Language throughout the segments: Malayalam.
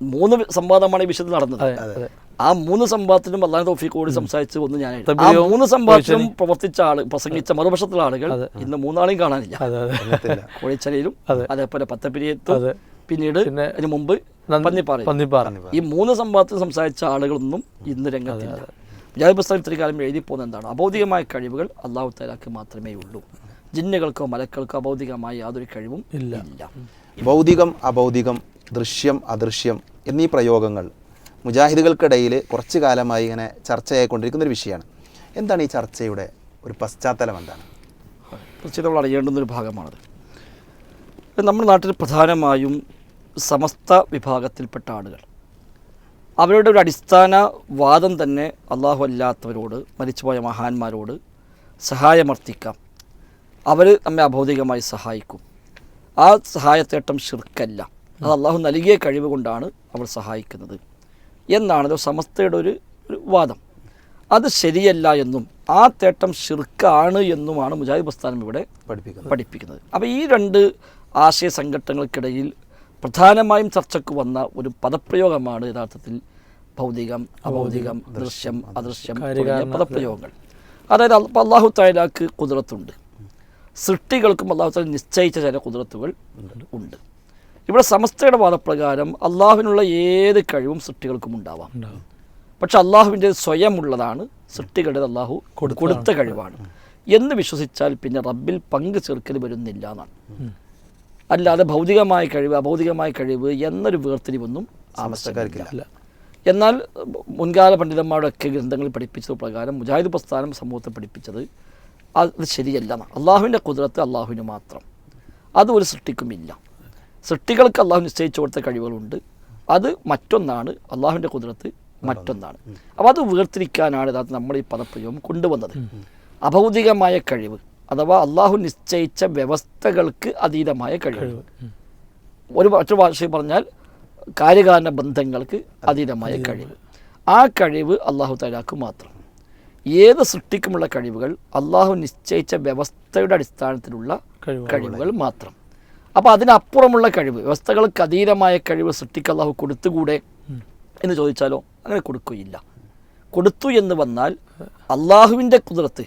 3 സംവാദമാണ് ഈ വിഷയത്തിൽ നടന്നത്. ആ 3 സംവാദത്തിനും അള്ളാഹു തൗഫീഖ് കൂടി സംസാരിച്ച് ഒന്ന് ഞാൻ ആ 3 സംവാദത്തിലും പ്രവർത്തിച്ച പ്രസംഗിച്ച മറുപക്ഷത്തിലുള്ള ആളുകൾ ഇന്ന് 3 ആളെയും കാണാനില്ല. കോഴിച്ചലയിലും അതേപോലെ പത്തപ്പിരിയത്തും പിന്നീട് അതിന് മുമ്പ് പന്നിപ്പാറ ഈ 3 സംവാദത്തിൽ സംസാരിച്ച ആളുകളൊന്നും ഇന്ന് രംഗത്തില്ല. മുജാഹിദ് പ്രസ്ഥാനം ഇത്രയും കാലം എഴുതി പോകുന്നത് എന്താണ്? അഭൗതികമായ കഴിവുകൾ അള്ളാഹു തആലക്ക് മാത്രമേ ഉള്ളൂ. ജിന്നുകൾക്കോ മലക്കൾക്കോ അഭൗതികമായ യാതൊരു കഴിവും ഇല്ല. ഭൗതികം അഭൗതികം, ദൃശ്യം അദൃശ്യം എന്നീ പ്രയോഗങ്ങൾ മുജാഹിദുകൾക്കിടയിൽ കുറച്ചു കാലമായി ഇങ്ങനെ ചർച്ചയായിക്കൊണ്ടിരിക്കുന്നൊരു വിഷയമാണ്. എന്താണ് ഈ ചർച്ചയുടെ ഒരു പശ്ചാത്തലം? എന്താണ്? തീർച്ചയായിട്ടും നമ്മൾ അറിയേണ്ടുന്നൊരു ഭാഗമാണത്. നമ്മുടെ നാട്ടിൽ പ്രധാനമായും സമസ്ത വിഭാഗത്തിൽപ്പെട്ട ആളുകൾ അവരുടെ ഒരു അടിസ്ഥാന വാദം തന്നെ അള്ളാഹു അല്ലാത്തവരോട്, മരിച്ചുപോയ മഹാന്മാരോട് സഹായമർത്ഥിക്കാം, അവർ നമ്മെ അഭൗതികമായി സഹായിക്കും, ആ സഹായത്തേട്ടം ശിർക്കല്ല, അത് അള്ളാഹു നൽകിയ കഴിവ് കൊണ്ടാണ് അവർ സഹായിക്കുന്നത് എന്നാണല്ലോ സമസ്തയുടെ ഒരു വാദം. അത് ശരിയല്ല എന്നും ആ തേട്ടം ശിർക്കാണ് എന്നുമാണ് മുജാഹിദ് പ്രസ്ഥാനം ഇവിടെ പഠിപ്പിക്കുന്നത്. അപ്പോൾ ഈ 2 ആശയ സംഘട്ടനങ്ങൾക്കിടയിൽ പ്രധാനമായും ചർച്ചയ്ക്ക് വന്ന ഒരു പദപ്രയോഗമാണ് യഥാർത്ഥത്തിൽ ഭൗതികം അഭൗതികം, ദൃശ്യം അദൃശ്യം തുടങ്ങിയ പദപ്രയോഗങ്ങൾ. അതായത് അള്ളാഹു തആലക്ക് ഖുദ്റത്തുണ്ട്, സൃഷ്ടികൾക്കും അള്ളാഹു തആല നിശ്ചയിച്ച ചില ഖുദ്റത്തുകൾ ഉണ്ട്. ഇവിടെ സമസ്തയുടെ വാദപ്രകാരം അള്ളാഹുവിനുള്ള ഏത് കഴിവും സൃഷ്ടികൾക്കും ഉണ്ടാവാം. പക്ഷെ അള്ളാഹുവിൻ്റെ സ്വയമുള്ളതാണ്, സൃഷ്ടികളുടെ അള്ളാഹു കൊടുത്ത കഴിവാണ് എന്ന് വിശ്വസിച്ചാൽ പിന്നെ റബ്ബിൽ പങ്കു ചേർക്കൽ വരുന്നില്ല എന്നാണ്. അല്ലാതെ ഭൗതികമായ കഴിവ് അഭൗതികമായ കഴിവ് എന്നൊരു വേർതിരിവൊന്നും ആവശ്യക്കാർക്കില്ല. എന്നാൽ മുൻകാല പണ്ഡിതന്മാരുടെയൊക്കെ ഗ്രന്ഥങ്ങളിൽ പഠിപ്പിച്ചത് പ്രകാരം മുജാഹിദ് പ്രസ്ഥാനം സമൂഹത്തെ പഠിപ്പിച്ചത് അത് ശരിയല്ല. അള്ളാഹുവിൻ്റെ ഖുദ്റത്ത് അള്ളാഹുവിന് മാത്രം, അത് ഒരു സൃഷ്ടിക്കുമില്ല. സൃഷ്ടികൾക്ക് അള്ളാഹു നിശ്ചയിച്ചു കൊടുത്ത കഴിവുകളുണ്ട്, അത് മറ്റൊന്നാണ്, അള്ളാഹുവിൻ്റെ ഖുദ്റത്ത് മറ്റൊന്നാണ്. അപ്പോൾ അത് വേർതിരിക്കാനാണ് യഥാർത്ഥം നമ്മൾ ഈ പദപ്രയോഗം കൊണ്ടുവന്നത്. അഭൗതികമായ കഴിവ് അഥവാ അള്ളാഹു നിശ്ചയിച്ച വ്യവസ്ഥകൾക്ക് അതീതമായ കഴിവ്, മറ്റൊരു ഭാഷയിൽ പറഞ്ഞാൽ കാര്യകാരണ ബന്ധങ്ങൾക്ക് അതീതമായ കഴിവ്, ആ കഴിവ് അള്ളാഹു തആലക്ക് മാത്രം. ഏത് സൃഷ്ടിക്കുമുള്ള കഴിവുകൾ അള്ളാഹു നിശ്ചയിച്ച വ്യവസ്ഥയുടെ അടിസ്ഥാനത്തിലുള്ള കഴിവുകൾ മാത്രം. അപ്പോൾ അതിനപ്പുറമുള്ള കഴിവ്, വ്യവസ്ഥകൾക്ക് അതീതമായ കഴിവ് സൃഷ്ടിക്ക് അള്ളാഹു കൊടുത്തുകൂടെ എന്ന് ചോദിച്ചാലോ അങ്ങനെ കൊടുക്കുകയില്ല. കൊടുത്തു എന്ന് വന്നാൽ അള്ളാഹുവിൻ്റെ ഖുദ്റത്ത്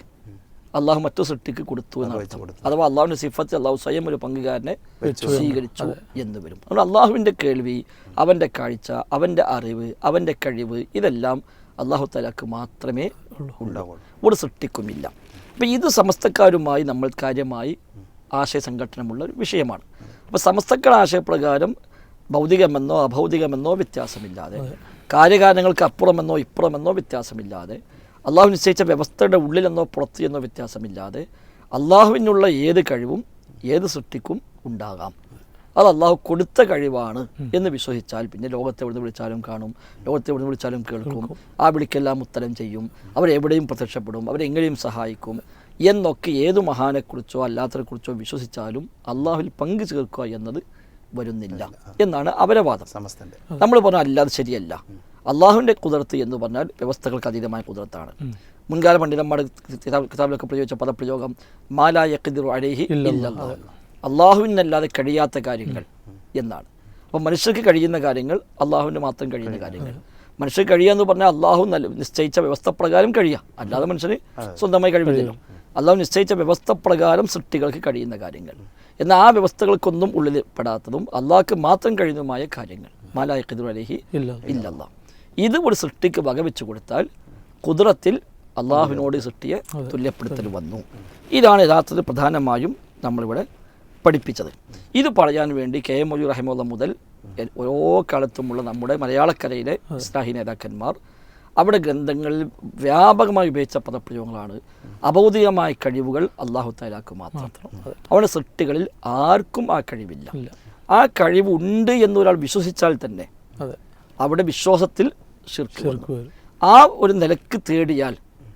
അള്ളാഹു മറ്റു സൃഷ്ടിക്ക് കൊടുത്തു എന്നാണ് അർത്ഥം. അഥവാ അള്ളാഹുവിൻ്റെ സിഫത്ത് അള്ളാഹു സ്വയം ഒരു പങ്കുകാരനെ സ്വീകരിച്ചു എന്ന് വരും. അതുകൊണ്ട് അള്ളാഹുവിൻ്റെ കേൾവി, അവൻ്റെ കാഴ്ച, അവൻ്റെ അറിവ്, അവൻ്റെ കഴിവ് ഇതെല്ലാം അള്ളാഹു തആലക്ക് മാത്രമേ ഉണ്ടാവൂ, ഒരു സൃഷ്ടിക്കുമില്ല. അപ്പം ഇത് സമസ്തക്കാരുമായി നമ്മൾ കാര്യമായി ആശയ സംഘടനമുള്ള ഒരു വിഷയമാണ്. അപ്പോൾ സമസ്തക്കളുടെ ആശയപ്രകാരം ഭൗതികമെന്നോ അഭൗതികമെന്നോ വ്യത്യാസമില്ലാതെ, കാര്യകാരണങ്ങൾക്ക് അപ്പുറമെന്നോ ഇപ്പുറമെന്നോ വ്യത്യാസമില്ലാതെ, അള്ളാഹു നിശ്ചയിച്ച വ്യവസ്ഥയുടെ ഉള്ളിലെന്നോ പുറത്ത് എന്നോ വ്യത്യാസമില്ലാതെ അള്ളാഹുവിനുള്ള ഏത് കഴിവും ഏത് സൃഷ്ടിക്കും ഉണ്ടാകാം, അത് അള്ളാഹു കൊടുത്ത കഴിവാണ് എന്ന് വിശ്വസിച്ചാൽ പിന്നെ ലോകത്തെ എവിടെ നിന്ന് വിളിച്ചാലും കാണും, ലോകത്തെ എവിടെ നിന്ന് വിളിച്ചാലും കേൾക്കും, ആ വിളിക്കെല്ലാം ഉത്തരം ചെയ്യും, അവരെവിടെയും പ്രത്യക്ഷപ്പെടും, അവരെങ്ങനെയും സഹായിക്കും എന്നൊക്കെ ഏതു മഹാനെക്കുറിച്ചോ അല്ലാത്തതിനെക്കുറിച്ചോ വിശ്വസിച്ചാലും അള്ളാഹുവിൽ പങ്കു ചേർക്കുക എന്നത് വരുന്നില്ല എന്നാണ് അവരെ വാദം. നമ്മൾ പറഞ്ഞാൽ അല്ലാതെ ശരിയല്ല. അള്ളാഹുവിൻ്റെ ഖുദ്റത്ത് എന്ന് പറഞ്ഞാൽ വ്യവസ്ഥകൾക്ക് അതീതമായ ഖുദ്റത്താണ്. മുൻകാല പണ്ഡിതന്മാരുടെ കിതാബിലൊക്കെ പ്രയോഗിച്ച പദപ്രയോഗം മാലാ യഖ്ദിറു അലൈഹി ഇല്ലല്ലാഹ്, അള്ളാഹുവിനല്ലാതെ കഴിയാത്ത കാര്യങ്ങൾ എന്നാണ്. അപ്പം മനുഷ്യർക്ക് കഴിയുന്ന കാര്യങ്ങൾ അള്ളാഹുവിന് മാത്രം കഴിയുന്ന കാര്യങ്ങൾ. മനുഷ്യർക്ക് കഴിയുക എന്ന് പറഞ്ഞാൽ അള്ളാഹു നിശ്ചയിച്ച വ്യവസ്ഥ പ്രകാരം കഴിയുക, അല്ലാതെ മനുഷ്യന് സ്വന്തമായി കഴിവില്ലല്ലോ. അള്ളാഹു നിശ്ചയിച്ച വ്യവസ്ഥ പ്രകാരം സൃഷ്ടികൾക്ക് കഴിയുന്ന കാര്യങ്ങൾ, എന്നാൽ ആ വ്യവസ്ഥകൾക്കൊന്നും ഉള്ളിൽ പെടാത്തതും അള്ളാഹ്ക്ക് മാത്രം കഴിയുന്നതുമായ കാര്യങ്ങൾ മാലാ യഖ്ദിറു അലൈഹി ഇല്ലല്ലാഹ്. ഇത് ഒരു സൃഷ്ടിക്ക് വകവെച്ചു കൊടുത്താൽ ഖുദ്റത്തിൽ അള്ളാഹുവിനോട് സൃഷ്ടിയെ തുല്യപ്പെടുത്തൽ വന്നു. ഇതാണ് യഥാർത്ഥത്തിൽ പ്രധാനമായും നമ്മളിവിടെ പഠിപ്പിച്ചത്. ഇത് പറയാൻ വേണ്ടി KM മൗലവി റഹിമഹുല്ലാഹ് മുതൽ ഓരോ കാലത്തുമുള്ള നമ്മുടെ മലയാളക്കരയിലെ ഇസ്ലാഹി നേതാക്കന്മാർ അവിടെ ഗ്രന്ഥങ്ങളിൽ വ്യാപകമായി ഉപയോഗിച്ച പദപ്രയോഗങ്ങളാണ് അഭൗതികമായ കഴിവുകൾ അള്ളാഹു തആലക്ക് മാത്രം. അവരുടെ സൃഷ്ടികളിൽ ആർക്കും ആ കഴിവില്ല. ആ കഴിവുണ്ട് എന്നൊരാൾ വിശ്വസിച്ചാൽ തന്നെ അവിടെ വിശ്വാസത്തിൽ ശിർക്ക് വന്നു. ആ ഒരു നിലക്ക് തേടിയാൽ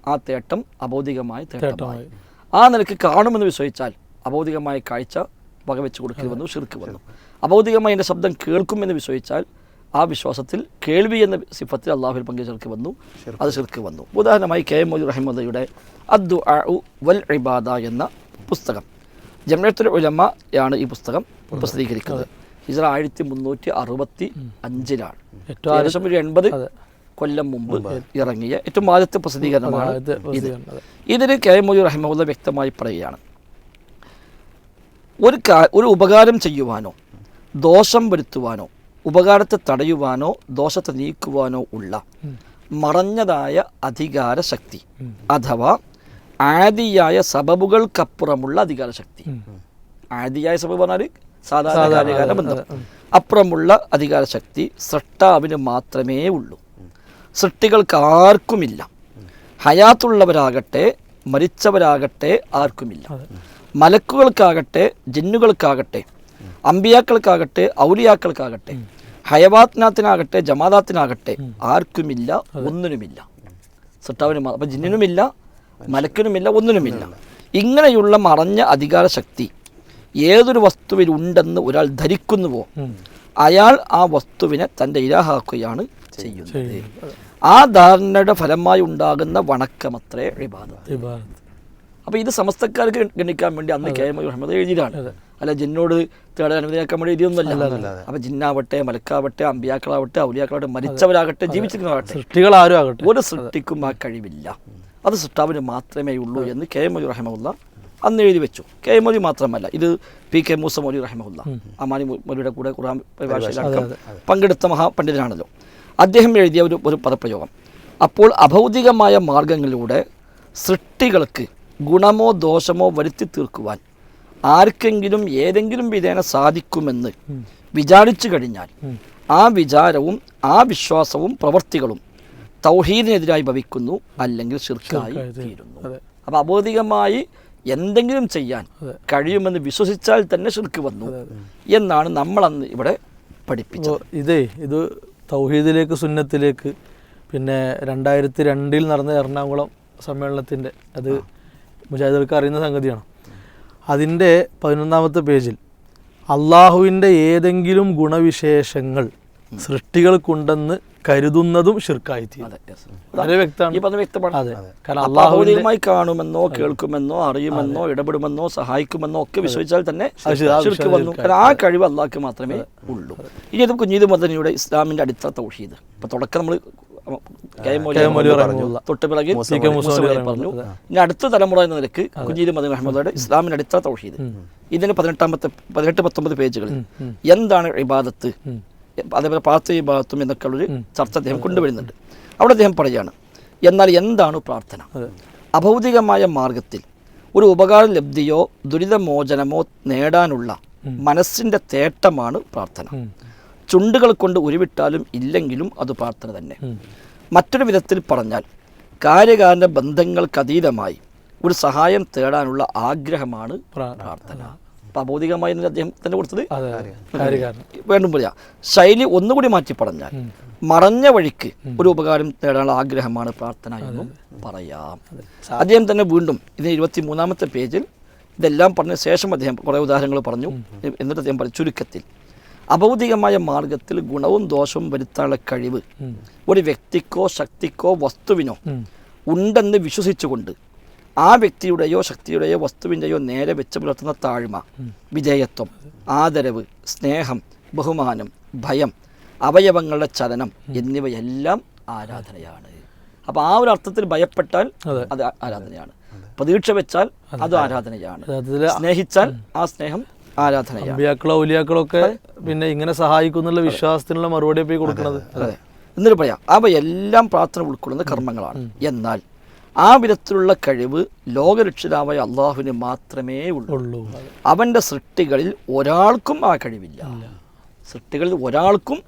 ആ തേട്ടം അഭൗതികമായ തേട്ടമായി. ആ നിലക്ക് കാണുമെന്ന് വിശ്വസിച്ചാൽ അഭൗതികമായ കാഴ്ച വകവെച്ച് കൊടുക്കൽ വന്നു, ശിർക്ക് വന്നു. അഭൗതികമായി എൻ്റെ ശബ്ദം കേൾക്കുമെന്ന് വിശ്വസിച്ചാൽ ആ വിശ്വാസത്തിൽ കേൾവി എന്ന സിഫത്തിൽ അള്ളാഹുവിൽ പങ്കു ചേർക്ക് വന്നു, അത് ശിർക്ക് വന്നു. ഉദാഹരണമായി KM മൗലവി റഹിമഹുള്ളയുടെ അദ്ദുആഉ വൽ ഇബാദ എന്ന പുസ്തകം, ജംഇയ്യത്തുൽ ഉലമയാണ് ഈ പുസ്തകം പ്രസിദ്ധീകരിക്കുന്നത്. ഹിജ്റ 1365 ഏകദേശം ഒരു 80 കൊല്ലം മുമ്പ് ഇറങ്ങിയ ഏറ്റവും ആദ്യത്തെ പ്രസിദ്ധീകരണമാണ് ഇത്. ഇതിൽ കെ എം മൊയ്‌ദൂദ് റഹിമഹുല്ലാഹ് വ്യക്തമായി പറയുകയാണ്, ഒരു ഉപകാരം ചെയ്യുവാനോ ദോഷം വരുത്തുവാനോ ഉപകാരത്തെ തടയുവാനോ ദോഷത്തെ നീക്കുവാനോ ഉള്ള മറഞ്ഞതായ അധികാര ശക്തി അഥവാ ആദിയായ സബബുകൾക്കപ്പുറമുള്ള അധികാര ശക്തി. ആദിയായ സബബ് പറഞ്ഞാൽ സാധാരണ കാര്യകാല ബന്ധം. അപ്പുറമുള്ള അധികാര ശക്തി സൃഷ്ടാവിന് മാത്രമേ ഉള്ളൂ, സൃഷ്ടികൾക്ക് ആർക്കുമില്ല. ഹയാത്തുള്ളവരാകട്ടെ മരിച്ചവരാകട്ടെ ആർക്കുമില്ല. മലക്കുകൾക്കാകട്ടെ ജിന്നുകൾക്കാകട്ടെ അമ്പിയാക്കൾക്കാകട്ടെ ഔലിയാക്കൾക്കാകട്ടെ ഹയവാത്നാത്തിനാകട്ടെ ജമാദാത്തിനാകട്ടെ ആർക്കുമില്ല, ഒന്നിനുമില്ല. സൃഷ്ടാവിന് അപ്പം ജിന്നിനുമില്ല, മലക്കിനുമില്ല, ഒന്നിനുമില്ല. ഇങ്ങനെയുള്ള മറഞ്ഞ അധികാര ശക്തി ഏതൊരു വസ്തുവിൽ ഉണ്ടെന്ന് ഒരാൾ ധരിക്കുന്നുവോ അയാൾ ആ വസ്തുവിനെ തൻ്റെ ഇലാഹാക്കുകയാണ് ചെയ്യുന്നത്. ആ ധാരണയുടെ ഫലമായി ഉണ്ടാകുന്ന വണക്കമത്രേ ഇബാദത്ത്. അപ്പോൾ ഇത് സമസ്തക്കാർക്ക് ഗണിക്കാൻ വേണ്ടി അന്ന് കെ എം മുഹമ്മദ് എഴുതിയതാണ്, അല്ല ജിന്നോട് തേടാൻ അനുമതിയാക്കാൻ വേണ്ടി എഴുതിയൊന്നുമല്ല. അപ്പോൾ ജിന്നാവട്ടെ മലക്കാവട്ടെ അമ്പിയാക്കളാവട്ടെ ഔലിയാക്കളാവട്ടെ മരിച്ചവരാകട്ടെ ജീവിച്ചിരിക്കുന്നവരാകട്ടെ ഒരു സൃഷ്ടിക്കും ആ കഴിവില്ല, അത് സൃഷ്ടാവിന് മാത്രമേ ഉള്ളൂ എന്ന് കെ എം മൊയ്‌ദൂദ് റഹിമഹുല്ലാഹ് അന്ന് എഴുതി വെച്ചു. കെ എം മൊയ്‌ദൂദ് മാത്രമല്ല, ഇത് പി കെ മൂസ മൗലവി റഹിമഹുല്ലാഹ് അമാനി മൗലവിയുടെ കൂടെ ഖുർആൻ പരിഭാഷയിലടക്കം പങ്കെടുത്ത മഹാപണ്ഡിതനാണല്ലോ. അദ്ദേഹം എഴുതിയ ഒരു പദപ്രയോഗം, അപ്പോൾ അഭൗതികമായ മാർഗങ്ങളിലൂടെ സൃഷ്ടികൾക്ക് ഗുണമോ ദോഷമോ വരുത്തി തീർക്കുവാൻ ആർക്കെങ്കിലും ഏതെങ്കിലും വിധേന സാധിക്കുമെന്ന് വിചാരിച്ചു കഴിഞ്ഞാൽ ആ വിചാരവും ആ വിശ്വാസവും പ്രവർത്തികളും തൗഹീദിനെതിരായി ഭവിക്കുന്നു, അല്ലെങ്കിൽ ശിർക്കായി തീരുന്നു. അപ്പോൾ അബോധികമായി എന്തെങ്കിലും ചെയ്യാൻ കഴിയുമെന്ന് വിശ്വസിച്ചാൽ തന്നെ ശിർക്ക് വന്നു എന്നാണ് നമ്മളന്ന് ഇവിടെ പഠിപ്പിച്ചത്. ഇത് തൗഹീദിലേക്ക് സുന്നത്തിലേക്ക് പിന്നെ 2002 നടന്ന എറണാകുളം സമ്മേളനത്തിൻ്റെ അത് മുജാഹിദുകൾക്ക് അറിയുന്ന സംഗതിയാണ്. അതിൻ്റെ 11ാമത്തെ പേജിൽ അള്ളാഹുവിൻ്റെ ഏതെങ്കിലും ഗുണവിശേഷങ്ങൾ സൃഷ്ടികൾക്കുണ്ടെന്ന് കരുതുന്നതും ശിർക്കായിത്തീരും. വളരെ വ്യക്തമാണ്. അതെ, കാരണം അള്ളാഹുവിനുമായി കാണുമെന്നോ കേൾക്കുമെന്നോ അറിയുമെന്നോ ഇടപെടുമെന്നോ സഹായിക്കുമെന്നോ ഒക്കെ വിശ്വസിച്ചാൽ തന്നെ ശിർക്ക് വന്നു. കാരണം ആ കഴിവ് അള്ളാഹ്ക്ക് മാത്രമേ ഉള്ളൂ. ഇനി ഇത് കുഞ്ഞീദ് മദനിയുടെ ഇസ്ലാമിൻ്റെ അടിത്തറ തൗഹീദ്. ഇപ്പൊ തുടക്കം നമ്മൾ തൊട്ട് പിറകെ പറഞ്ഞു. ഇനി അടുത്ത തലമുറ എന്ന നിലക്ക് കുഞ്ഞീദ് മദനി റഹ്മത്തുള്ളാഹിയുടെ ഇസ്ലാമിൻ്റെ അടിത്തറ തൗഹീദ്. ഇതിന് 18-19 പേജുകളിൽ എന്താണ് ഇബാദത്ത്, അതേപോലെ പ്രാർത്ഥന ഇബാദത്തും എന്നൊക്കെ ഉള്ളൊരു ചർച്ച അദ്ദേഹം കൊണ്ടുവരുന്നുണ്ട്. അവിടെ അദ്ദേഹം പറയുകയാണ്, എന്നാൽ എന്താണ് പ്രാർത്ഥന? അഭൗതികമായ മാർഗത്തിൽ ഒരു ഉപകാര ലബ്ധിയോ ദുരിതമോചനമോ നേടാനുള്ള മനസ്സിൻ്റെ തേട്ടമാണ് പ്രാർത്ഥന. ചുണ്ടുകൾ കൊണ്ട് ഉരുവിട്ടാലും ഇല്ലെങ്കിലും അത് പ്രാർത്ഥന തന്നെ. മറ്റൊരു വിധത്തിൽ പറഞ്ഞാൽ കാര്യകാരണ ബന്ധങ്ങൾക്കതീതമായി ഒരു സഹായം തേടാനുള്ള ആഗ്രഹമാണ് പ്രാർത്ഥന. അപ്പം അബോധികമായി അദ്ദേഹം തന്നെ കൊടുത്തത് വേണ്ടും പറയാം. ശൈലി ഒന്നുകൂടി മാറ്റി പറഞ്ഞാൽ മറഞ്ഞ വഴിക്ക് ഒരു ഉപകാരം നേടാനുള്ള ആഗ്രഹമാണ് പ്രാർത്ഥന എന്നും പറയാം. അദ്ദേഹം തന്നെ വീണ്ടും ഇതിന് 23ാമത്തെ പേജിൽ ഇതെല്ലാം പറഞ്ഞ ശേഷം അദ്ദേഹം കുറേ ഉദാഹരണങ്ങൾ പറഞ്ഞു. എന്നിട്ട് അദ്ദേഹം പറഞ്ഞു, ചുരുക്കത്തിൽ അഭൗതികമായ മാർഗത്തിൽ ഗുണവും ദോഷവും വരുത്താനുള്ള കഴിവ് ഒരു വ്യക്തിക്കോ ശക്തിക്കോ വസ്തുവിനോ ഉണ്ടെന്ന് വിശ്വസിച്ചുകൊണ്ട് ആ വ്യക്തിയുടെയോ ശക്തിയുടെയോ വസ്തുവിൻ്റെയോ നേരെ വെച്ച് പുലർത്തുന്ന താഴ്മ, വിധേയത്വം, ആദരവ്, സ്നേഹം, ബഹുമാനം, ഭയം, അവയവങ്ങളുടെ ചലനം എന്നിവയെല്ലാം ആരാധനയാണ്. അപ്പോൾ ആ ഒരു അർത്ഥത്തിൽ ഭയപ്പെട്ടാൽ അത് ആരാധനയാണ്, പ്രതീക്ഷ വെച്ചാൽ അത് ആരാധനയാണ്, സ്നേഹിച്ചാൽ ആ സ്നേഹം ആരാധനയാണ്. അമ്പിയാക്കളോ ഔലിയാക്കളൊക്കെ പിന്നെ ഇങ്ങനെ സഹായിക്കുന്നുള്ള വിശ്വാസത്തിനുള്ള മറുപടി പോയി കൊടുക്കുന്നത്. അതെ, എന്നിട്ട് പറയാം, അവയെല്ലാം പ്രാർത്ഥന ഉൾക്കൊള്ളുന്ന കർമ്മങ്ങളാണ്. എന്നാൽ ആ വിധത്തിലുള്ള കഴിവ് ലോകരക്ഷിതാവായ അള്ളാഹുവിന് മാത്രമേ ഉള്ളൂ. അവൻ്റെ സൃഷ്ടികളിൽ ഒരാൾക്കും ആ കഴിവില്ല. സൃഷ്ടികളിൽ ഒരാൾക്കും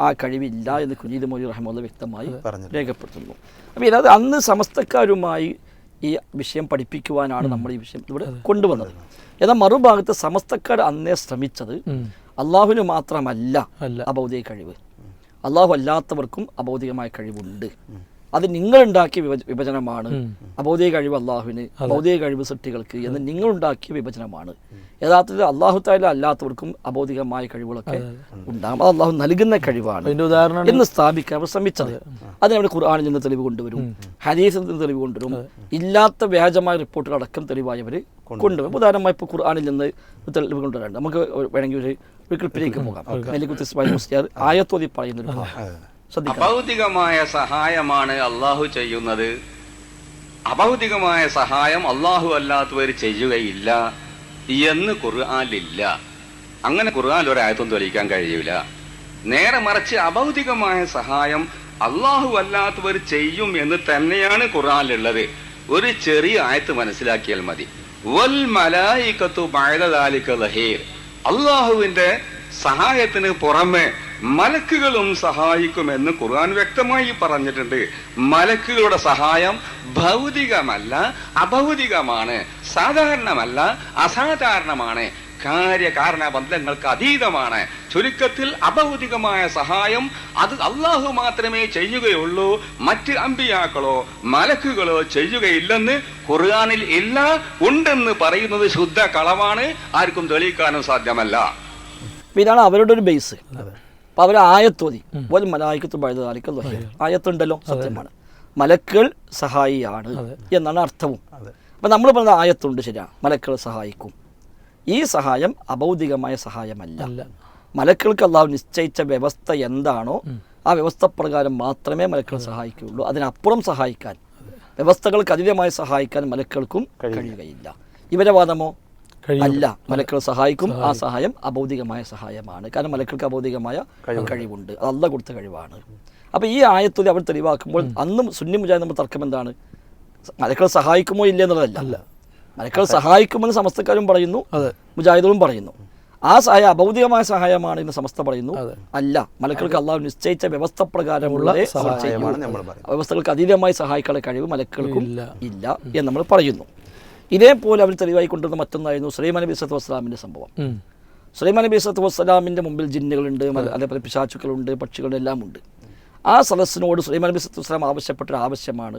ആ കഴിവില്ല എന്ന് കുഞ്ഞീദ് മൗലവി റഹിമഹുല്ലാഹ് വ്യക്തമായി രേഖപ്പെടുത്തുന്നു. അപ്പോൾ ഇത് അന്ന് സമസ്തക്കാരുമായി ഈ വിഷയം പഠിപ്പിക്കുവാനാണ് നമ്മൾ ഈ വിഷയം ഇവിടെ കൊണ്ടുവന്നത്. എന്നാൽ മറുഭാഗത്ത് സമസ്തക്കാർ അന്നേ ശ്രമിച്ചത് അള്ളാഹുവിന് മാത്രമല്ല അഭൗതിക കഴിവ്, അള്ളാഹു അല്ലാത്തവർക്കും അഭൗതികമായ കഴിവുണ്ട് അത് നിങ്ങളുണ്ടാക്കിയ വിഭജനമാണ്. അബൗദിക കഴിവ് അള്ളാഹുവിന്, ഭൗതിക കഴിവ് സൃഷ്ടികൾക്ക് എന്ന് നിങ്ങളുണ്ടാക്കിയ വിഭജനമാണ്. യഥാർത്ഥത്തിൽ അള്ളാഹു തആല അല്ലാത്തവർക്കും അബൗദികമായ കഴിവുകളൊക്കെ ഉണ്ടാകും. അത് അള്ളാഹു നൽകുന്ന കഴിവാണ് എന്ന് സ്ഥാപിക്കാൻ അവർ ശ്രമിച്ചത്. അതിനവിടെ ഖുർആനിൽ നിന്ന് തെളിവ് കൊണ്ടുവരും, ഹദീസിൽ നിന്ന് തെളിവ് കൊണ്ടുവരും, ഇല്ലാത്ത വ്യാജമായ റിപ്പോർട്ടുകളടക്കം തെളിവായി അവർ കൊണ്ടുവരും. ഉദാഹരണമായി ഇപ്പോൾ ഖുർആനിൽ നിന്ന് തെളിവ് കൊണ്ടുവരാറുണ്ട്. നമുക്ക് വേണമെങ്കിൽ ഒരു ക്ലിപ്പിലേക്ക് പോകാം. മെലിക്കുത്ത് ഇസ്മായിൽ മുസ്ലിയാർ ആയത്തോതി പറയുന്നൊരു ഭാഗം. അഭൗതികമായ സഹായമാണ് അള്ളാഹു ചെയ്യുന്നത്. അഭൗതികമായ സഹായം അള്ളാഹു അല്ലാത്തവർ ചെയ്യുകയില്ല എന്ന് ഖുർആനിലില്ല. അങ്ങനെ ഖുർആനിൽ ഒരായത്തും തെളിയിക്കാൻ കഴിയൂല. നേരെ മറിച്ച് അഭൗതികമായ സഹായം അള്ളാഹു അല്ലാത്തവർ ചെയ്യും എന്ന് തന്നെയാണ് ഖുർആനിലുള്ളത്. ഒരു ചെറിയ ആയത്ത് മനസ്സിലാക്കിയാൽ മതി. വൽ മലായികത്തു ബഅദ ദാലിക ലഹീർ. അള്ളാഹുവിന്റെ സഹായത്തിന് പുറമെ മലക്കുകളും സഹായിക്കുമെന്ന് ഖുർആൻ വ്യക്തമായി പറഞ്ഞിട്ടുണ്ട്. മലക്കുകളുടെ സഹായം ഭൗതികമല്ല, അഭൗതികമാണ്. സാധാരണമല്ല, അസാധാരണമാണ്. കാര്യകാരണ ബന്ധങ്ങൾക്ക് അതീതമാണ്. ചുരുക്കത്തിൽ അഭൗതികമായ സഹായം അത് അള്ളാഹു മാത്രമേ ചെയ്യുകയുള്ളൂ, മറ്റ് അമ്പിയാക്കളോ മലക്കുകളോ ചെയ്യുകയില്ലെന്ന് ഖുർആനിൽ ഇല്ല. ഉണ്ടെന്ന് പറയുന്നത് ശുദ്ധ കളവാണ്. ആർക്കും തെളിയിക്കാനും സാധ്യമല്ല. ഇതാണ് അവരുടെ ഒരു ബേസ്. അപ്പോൾ അവർ ആയത്തോതി വൽ മലായികത്തു ബഅദ ദാലിക ലഹീർ, ആയത്തുണ്ടല്ലോ, സത്യമാണ്. മലക്കുകൾ സഹായിയാണ് എന്നാണ് അർത്ഥവും. അപ്പം നമ്മൾ പറഞ്ഞ ആയത്തുണ്ട്, ശരിയാണ്, മലക്കുകൾ സഹായിക്കും. ഈ സഹായം അഭൗതികമായ സഹായമല്ല. മലക്കുകൾക്ക് അള്ളാഹു നിശ്ചയിച്ച വ്യവസ്ഥ എന്താണോ ആ വ്യവസ്ഥ പ്രകാരം മാത്രമേ മലക്കുകൾ സഹായിക്കുകയുള്ളൂ. അതിനപ്പുറം സഹായിക്കാൻ, വ്യവസ്ഥകൾക്ക് അതീതമായി സഹായിക്കാൻ മലക്കുകൾക്കും കഴിയുകയില്ല. ഇവരെ വാദമോ? അല്ല, മലക്കുകൾ സഹായിക്കും. ആ സഹായം അഭൗതികമായ സഹായമാണ്. കാരണം മലക്കൾക്ക് അഭൗതികമായ കഴിവുണ്ട്, അത് അള്ളാഹു കൊടുത്ത കഴിവാണ്. അപ്പോൾ ഈ ആയത്തുതി അവർ തെളിവാക്കുമ്പോൾ അന്നും സുന്നി മുജാഹിദ് നമ്മൾ തർക്കം എന്താണ്? മലക്കുകൾ സഹായിക്കുമോ ഇല്ല എന്നുള്ളതല്ല. മലക്കുകൾ സഹായിക്കുമെന്ന് സമസ്തക്കാരും പറയുന്നു, മുജാഹിദുകളും പറയുന്നു. ആ സഹായം അഭൗതികമായ സഹായമാണ് എന്ന് സമസ്ത പറയുന്നു. അല്ല, മലക്കൾക്ക് അള്ളാഹു നിശ്ചയിച്ച വ്യവസ്ഥ പ്രകാരമുള്ള വ്യവസ്ഥകൾക്ക് അതീതമായി സഹായിക്കാനുള്ള കഴിവ് മലക്കുകൾക്കും ഇല്ല എന്ന് നമ്മൾ പറയുന്നു. ഇതേപോലെ അവർ തെളിവായി കൊണ്ടുവന്ന മറ്റൊന്നായിരുന്നു സുലൈമാൻ നബി സ്വല്ലല്ലാഹു അലൈഹി വസല്ലമിന്റെ സംഭവം. സുലൈമാൻ നബി സ്വല്ലല്ലാഹു അലൈഹി വസല്ലമിന്റെ മുമ്പിൽ ജിന്നുകളുണ്ട്, അതേപോലെ പിശാചുക്കളുണ്ട്, പക്ഷികളുണ്ട്, എല്ലാം ഉണ്ട്. ആ സദസ്സിനോട് സുലൈമാൻ നബി സ്വല്ലല്ലാഹു അലൈഹി വസല്ലം ആവശ്യപ്പെട്ടൊരു ആവശ്യമാണ്,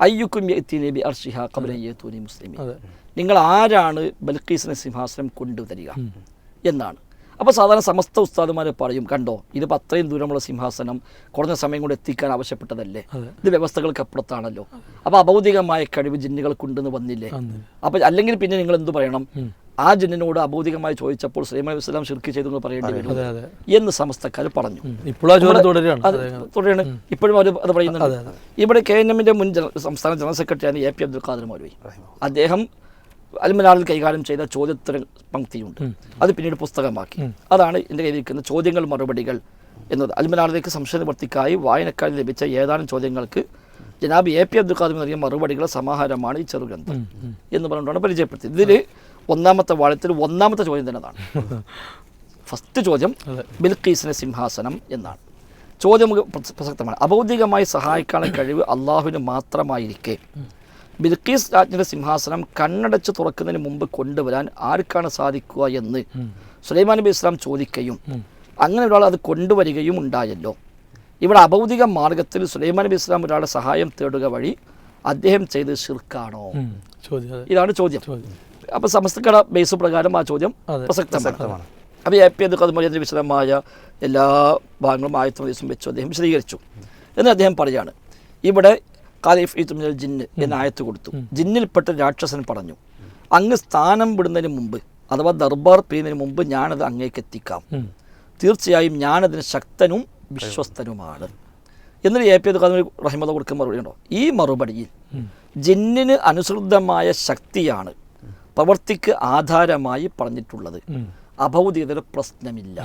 അയ്യുക്കും യഅ്തീനി ബി അർശിഹാ ഖബ്ല യഅ്തൂനി മുസ്ലിമീൻ. നിങ്ങൾ ആരാണ് ബൽഖീസിനെ സിംഹാസനം കൊണ്ടുവരിക എന്നാണ്. അപ്പോൾ സാധാരണ സമസ്ത ഉസ്താദുമാർ പറയും, കണ്ടോ, ഇതിപ്പോൾ അത്രയും ദൂരമുള്ള സിംഹാസനം കുറഞ്ഞ സമയം കൊണ്ട് എത്തിക്കാൻ ആവശ്യപ്പെട്ടതല്ലേ, ഇത് വ്യവസ്ഥകൾക്ക് അപ്പുറത്താണല്ലോ, അപ്പോൾ അഭൗതികമായ കഴിവ് ജിന്നുകൾക്കുണ്ടെന്ന് വന്നില്ലേ, അപ്പോൾ അല്ലെങ്കിൽ പിന്നെ നിങ്ങൾ എന്ത് പറയണം? ആ ജിന്നിനോട് അഭൗതികമായി ചോദിച്ചപ്പോൾ സുലൈമാൻ നബി സ്വല്ലല്ലാഹു അലൈഹി വസല്ലം ശിർക്ക് ചെയ്തു പറയേണ്ടി വരും എന്ന് സമസ്തക്കാർ പറഞ്ഞു. തുടരാണ്, ഇപ്പോഴും അവർ അത് പറയുന്നുണ്ട്. ഇവിടെ KNM-ന്റെ മുൻ സംസ്ഥാന ജനറൽ സെക്രട്ടറിയാണ് AP അബ്ദുൽ ഖാദർ മൗലവി. അദ്ദേഹം അൽമനാറിൽ കൈകാര്യം ചെയ്ത ചോദ്യോത്തര പങ്ക്തിയുണ്ട്, അത് പിന്നീട് പുസ്തകമാക്കി. അതാണ് എൻ്റെ കയ്യിലിരിക്കുന്ന ചോദ്യങ്ങൾ മറുപടികൾ എന്നത്. അൽമനാറിലേക്ക് സംശയ നിവർത്തിക്കായി വായനക്കാരിൽ ലഭിച്ച ഏതാനും ചോദ്യങ്ങൾക്ക് ജനാബ് AP അബ്ദുൽ ഖാദർ നൽകിയ മറുപടികളുടെ സമാഹാരമാണ് ഈ ചെറുഗ്രന്ഥം എന്ന് പറഞ്ഞുകൊണ്ടാണ് പരിചയപ്പെടുത്തിയത്. ഇതിൽ ഒന്നാമത്തെ വാഴത്തിൽ ഒന്നാമത്തെ ചോദ്യം തന്നെ അതാണ്. ഫസ്റ്റ് ചോദ്യം ബിൽഖീസിന്റെ സിംഹാസനം എന്നാണ്. ചോദ്യം പ്രസക്തമാണ്. അഭൗതികമായി സഹായിക്കാനുള്ള കഴിവ് അള്ളാഹുവിന് മാത്രമായിരിക്കെ ബിൽഖീസ് രാജ്ഞിയുടെ സിംഹാസനം കണ്ണടച്ച് തുറക്കുന്നതിന് മുമ്പ് കൊണ്ടുവരാൻ ആർക്കാണ് സാധിക്കുക എന്ന് സുലൈമാൻ നബി ഇസ്ലാം ചോദിക്കുകയും അങ്ങനെ ഒരാൾ അത് കൊണ്ടുവരികയും ഉണ്ടായല്ലോ. ഇവിടെ അഭൗതിക മാർഗത്തിൽ സുലൈമാൻ നബി ഇസ്ലാം ഒരാളുടെ സഹായം തേടുക വഴി അദ്ദേഹം ചെയ്ത് ശിർക്കാണോ? ഇതാണ് ചോദ്യം. അപ്പോൾ സമസ്തക്കട ബേസ് പ്രകാരം ആ ചോദ്യം പ്രസക്തമാണ്. അപ്പോൾ AP അബ്ദുൽ ഖാദർ മൗലവി വിശദമായ എല്ലാ ഭാഗങ്ങളും ആയത്തും ദിവസം വെച്ചു അദ്ദേഹം വിശദീകരിച്ചു. എന്ന് അദ്ദേഹം പറയാണ്, ഇവിടെ ഖാലിഫിത്തുൽ ജിന്ന് എന്ന ആയത്ത് കൊടുത്തു. ജിന്നിൽപ്പെട്ട രാക്ഷസൻ പറഞ്ഞു, അങ്ങ് സ്ഥാനം വിടുന്നതിന് മുമ്പ് അഥവാ ദർബാർ പിരിയുന്നതിന് മുമ്പ് ഞാനത് അങ്ങേക്ക് എത്തിക്കാം. തീർച്ചയായും ഞാനതിന് ശക്തനും വിശ്വസ്തനുമാണ്. എന്നിട്ട് AP അബ്ദുൽ ഖാദർ റഹിമഹുല്ലാഹ് കൊടുക്കുന്ന മറുപടി ഉണ്ടോ? ഈ മറുപടിയിൽ ജിന്നിന് അനുസൃതമായ ശക്തിയാണ് പ്രവൃത്തിക്ക് ആധാരമായി പറഞ്ഞിട്ടുള്ളത്, അഭൗതികതയുടെ പ്രശ്നമില്ല.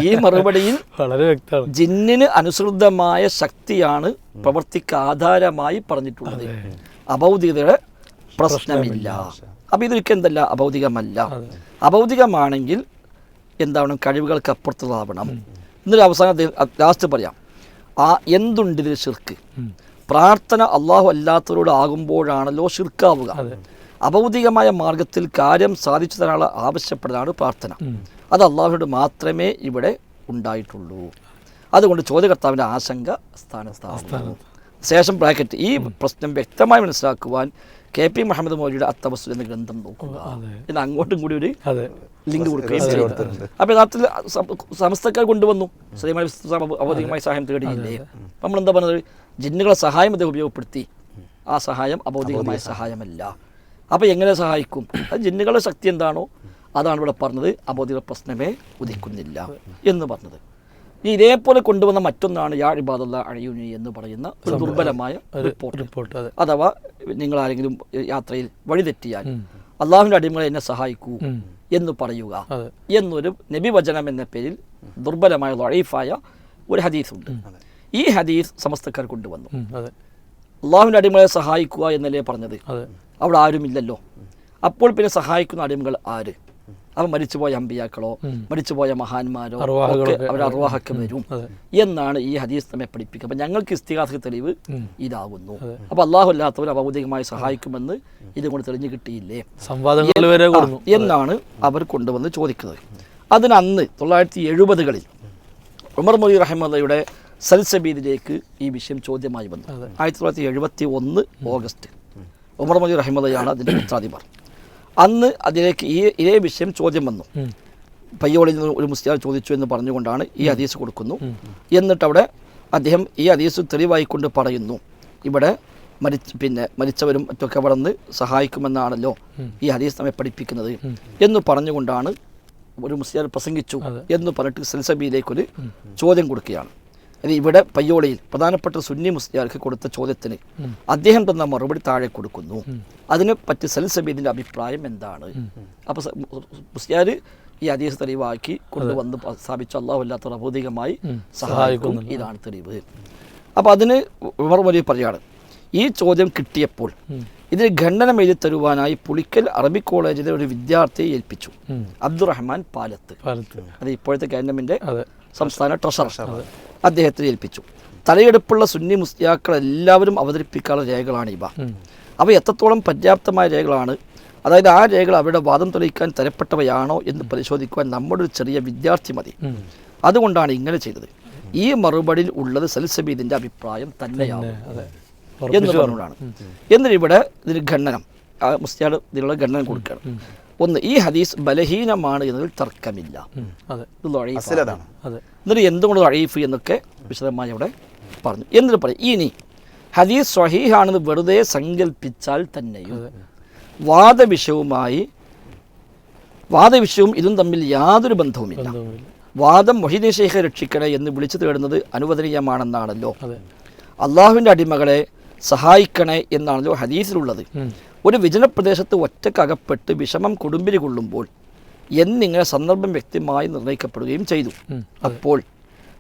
ഈ മറുപടിയിൽ വളരെ വ്യക്തമാണ്. ജിന്നിന് അനുസൃതമായ ശക്തിയാണ് പ്രവൃത്തിക്ക് ആധാരമായി പറഞ്ഞിട്ടുള്ളത്, അഭൗതികതയുടെ പ്രശ്നമില്ല. അപ്പം ഇതൊരിക്കലും എന്തല്ല, അഭൗതികമല്ല. അഭൗതികമാണെങ്കിൽ എന്താണ്? കഴിവുകൾക്ക് അപ്പുറത്തുള്ളതാവണം. എന്നൊരു അവസാനം ലാസ്റ്റ് പറയാം, എന്തുണ്ട് ഇതിൽ ശിർക്ക്? പ്രാർത്ഥന അള്ളാഹു അല്ലാത്തവരോട് ആകുമ്പോഴാണല്ലോ ശിർക്കാവുക. അഭൗതികമായ മാർഗത്തിൽ കാര്യം സാധിച്ചു തരാനുള്ള ആവശ്യപ്പെടലാണ് പ്രാർത്ഥന. അത് അള്ളാഹുവിനോട് മാത്രമേ ഇവിടെ ഉണ്ടായിട്ടുള്ളൂ. അതുകൊണ്ട് ചോദ്യകർത്താവിൻ്റെ ആശങ്ക സ്ഥാനത്താകുന്നു. ശേഷം ബ്രാക്കറ്റ് ഈ പ്രശ്നം വ്യക്തമായി മനസ്സിലാക്കുവാൻ KP മുഹമ്മദ് മൗലവിയുടെ അത്തവസ്സുൽ എന്ന ഗ്രന്ഥം നോക്കുക. ഇത് അങ്ങോട്ടും കൂടി ഒരു ലിങ്ക് കൊടുക്കുകയും ചെയ്തു. അപ്പോൾ യഥാർത്ഥത്തിൽ സമസ്തക്കാർ കൊണ്ടുവന്നു സലീമായി അബൗദികമായ സഹായം തേടിയില്ലേ. നമ്മളെന്താ പറഞ്ഞത്? ജിന്നുകളെ സഹായം അദ്ദേഹം ഉപയോഗപ്പെടുത്തി. ആ സഹായം അബൗദികമായ സഹായമല്ല. അപ്പോൾ എങ്ങനെ സഹായിക്കും? അത് ജിന്നുകളുടെ ശക്തി എന്താണോ അതാണ് ഇവിടെ പറഞ്ഞത്. അബൗദിക പ്രശ്നമേ ഉദിക്കുന്നില്ല എന്ന് പറഞ്ഞത്. ഇതേപോലെ കൊണ്ടുവന്ന മറ്റൊന്നാണ് യാ ഇബാദല്ലാഹ് അഅയൂനി എന്ന് പറയുന്ന ഒരു ദുർബലമായ റിപ്പോർട്ട്. അഥവാ നിങ്ങൾ ആരെങ്കിലും യാത്രയിൽ വഴിതെറ്റിയാൽ അള്ളാഹുവിൻ്റെ അടിമകളെ എന്നെ സഹായിക്കൂ എന്ന് പറയുക എന്നൊരു നബി വചനം എന്ന പേരിൽ ദുർബലമായ ദഈഫായ ഒരു ഹദീസുണ്ട്. ഈ ഹദീസ് സമസ്തക്കാർ കൊണ്ടുവന്നു. അള്ളാഹുവിൻ്റെ അടിമകളെ സഹായിക്കുക എന്നല്ലേ പറഞ്ഞത്? അവിടെ ആരുമില്ലല്ലോ. അപ്പോൾ പിന്നെ സഹായിക്കുന്ന അടിമകൾ ആര്? അവ മരിച്ചുപോയ അമ്പിയാക്കളോ മരിച്ചുപോയ മഹാന്മാരോ ഒക്കെ അവർ അർവാഹൊക്കെ വരും എന്നാണ് ഈ ഹദീസ് നമ്മെ പഠിപ്പിക്കുക. അപ്പം ഞങ്ങൾക്ക് ഇസ്തിഗാസ തെളിവ് ഇതാകുന്നു. അപ്പോൾ അള്ളാഹു അല്ലാത്തവർ ഭൗതികമായി സഹായിക്കുമെന്ന് ഇതുകൊണ്ട് തെളിഞ്ഞു കിട്ടിയില്ലേ എന്നാണ് അവർ കൊണ്ടുവന്ന് ചോദിക്കുന്നത്. അതിന് അന്ന് 1970-കളിൽ ഉമർ മൊയ്‌ലി റഹിമഹുള്ളയുടെ സൽസബീലിലേക്ക് ഈ വിഷയം ചോദ്യമായി വന്നു. 1971 ഓഗസ്റ്റ് ഉമർ മൊയ്‌ലി റഹിമഹുള്ളയാണ് അതിൻ്റെ പത്രാധിപർ. അന്ന് അതിലേക്ക് ഇതേ വിഷയം ചോദ്യം വന്നു. പയ്യോളിൽ നിന്ന് ഒരു മുസ്ലിം ചോദിച്ചു എന്ന് പറഞ്ഞുകൊണ്ടാണ് ഈ ഹദീസ് കൊടുക്കുന്നു. എന്നിട്ട് അവിടെ അദ്ദേഹം ഈ ഹദീസ് തെളിവായിക്കൊണ്ട് പറയുന്നു, ഇവിടെ മരിച്ചവരും മറ്റൊക്കെ അവിടെ നിന്ന് സഹായിക്കുമെന്നാണല്ലോ ഈ ഹദീസ് നമ്മെ പഠിപ്പിക്കുന്നത് എന്ന് പറഞ്ഞുകൊണ്ടാണ് ഒരു മുസ്ലിം പ്രസംഗിച്ചു എന്ന് പറഞ്ഞിട്ട് സൽസബിയിലേക്കൊരു ചോദ്യം കൊടുക്കുകയാണ്. അത് ഇവിടെ പയ്യോളിയിൽ പ്രധാനപ്പെട്ട സുന്നി മുസ്ലിയാർക്ക് കൊടുത്ത ചോദ്യത്തിന് അദ്ദേഹം തന്ന മറുപടി താഴെ കൊടുക്കുന്നു. അതിനെ പറ്റി സൽസബീദിൻ്റെ അഭിപ്രായം എന്താണ്? അപ്പോൾ മുസ്ലിയാർ ഈ ഹദീസ് തെളിവാക്കി കൊണ്ടുവന്ന് സ്ഥാപിച്ചു അല്ലാഹു അല്ലാത്തവർ അഭൗതികമായി സഹായിക്കും, ഇതാണ് തെളിവ്. അപ്പോൾ അതിന് ഉമർ മൗലവി പറയാണ്, ഈ ചോദ്യം കിട്ടിയപ്പോൾ ഇതിന് ഖണ്ഡനം എഴുതി തരുവാനായി പുളിക്കൽ അറബിക് കോളേജിലെ ഒരു വിദ്യാർത്ഥിയെ ഏൽപ്പിച്ചു, അബ്ദുറഹ്മാൻ പാലത്ത്. അത് ഇപ്പോഴത്തെ ഗവൺമെൻറ്റിൻ്റെ സംസ്ഥാന ട്രഷറർ. അദ്ദേഹത്തെ ഏൽപ്പിച്ചു. തലയെടുപ്പുള്ള സുന്നി മുസ്ലിയാക്കൾ എല്ലാവരും അവതരിപ്പിക്കാനുള്ള രേഖകളാണ് ഇവ. അവ എത്രത്തോളം പര്യാപ്തമായ രേഖകളാണ്, അതായത് ആ രേഖകൾ അവരുടെ വാദം തെളിയിക്കാൻ തരപ്പെട്ടവയാണോ എന്ന് പരിശോധിക്കുവാൻ നമ്മുടെ ഒരു ചെറിയ വിദ്യാർത്ഥി മതി. അതുകൊണ്ടാണ് ഇങ്ങനെ ചെയ്തത്. ഈ മറുപടിയിൽ ഉള്ളത് സൽസബീദിൻ്റെ അഭിപ്രായം തന്നെയാണ് എന്ന് പറഞ്ഞുകൊണ്ടാണ്. എന്നിട്ട് ഇവിടെ ഇതിന് ഖണ്ഡനം, മുസ്ലിയാർ ഇതിനുള്ള ഖണ്ഡനം കൊടുക്കുകയാണ്. ഒന്ന്, ഈ ഹദീസ് ബലഹീനമാണ് എന്നതിൽ തർക്കമില്ല. എന്നിട്ട് എന്തുകൊണ്ട് ദഈഫ് എന്നൊക്കെ വിശദമായി അവിടെ പറഞ്ഞു. എന്നിട്ട് പറയും, ഇനി ഹദീസ് സ്വഹീഹാണെന്ന് വെറുതെ സങ്കല്പിച്ചാൽ തന്നെയും വാദവിഷയവും ഇതും തമ്മിൽ യാതൊരു ബന്ധവുമില്ല. വാദം മൊഹീദ്ദീൻ ശൈഖെ രക്ഷിക്കണേ എന്ന് വിളിച്ചു തേടുന്നത് അനുവദനീയമാണെന്നാണല്ലോ. അള്ളാഹുവിൻ്റെ അടിമകളെ സഹായിക്കണേ എന്നാണല്ലോ ഹദീസിലുള്ളത്. ഒരു വിജനപ്രദേശത്ത് ഒറ്റക്കകപ്പെട്ട് വിഷമം കൊടുമ്പിരി കൊള്ളുമ്പോൾ എന്നിങ്ങനെ സന്ദർഭം വ്യക്തമായി നിർണ്ണയിക്കപ്പെടുകയും ചെയ്തു. അപ്പോൾ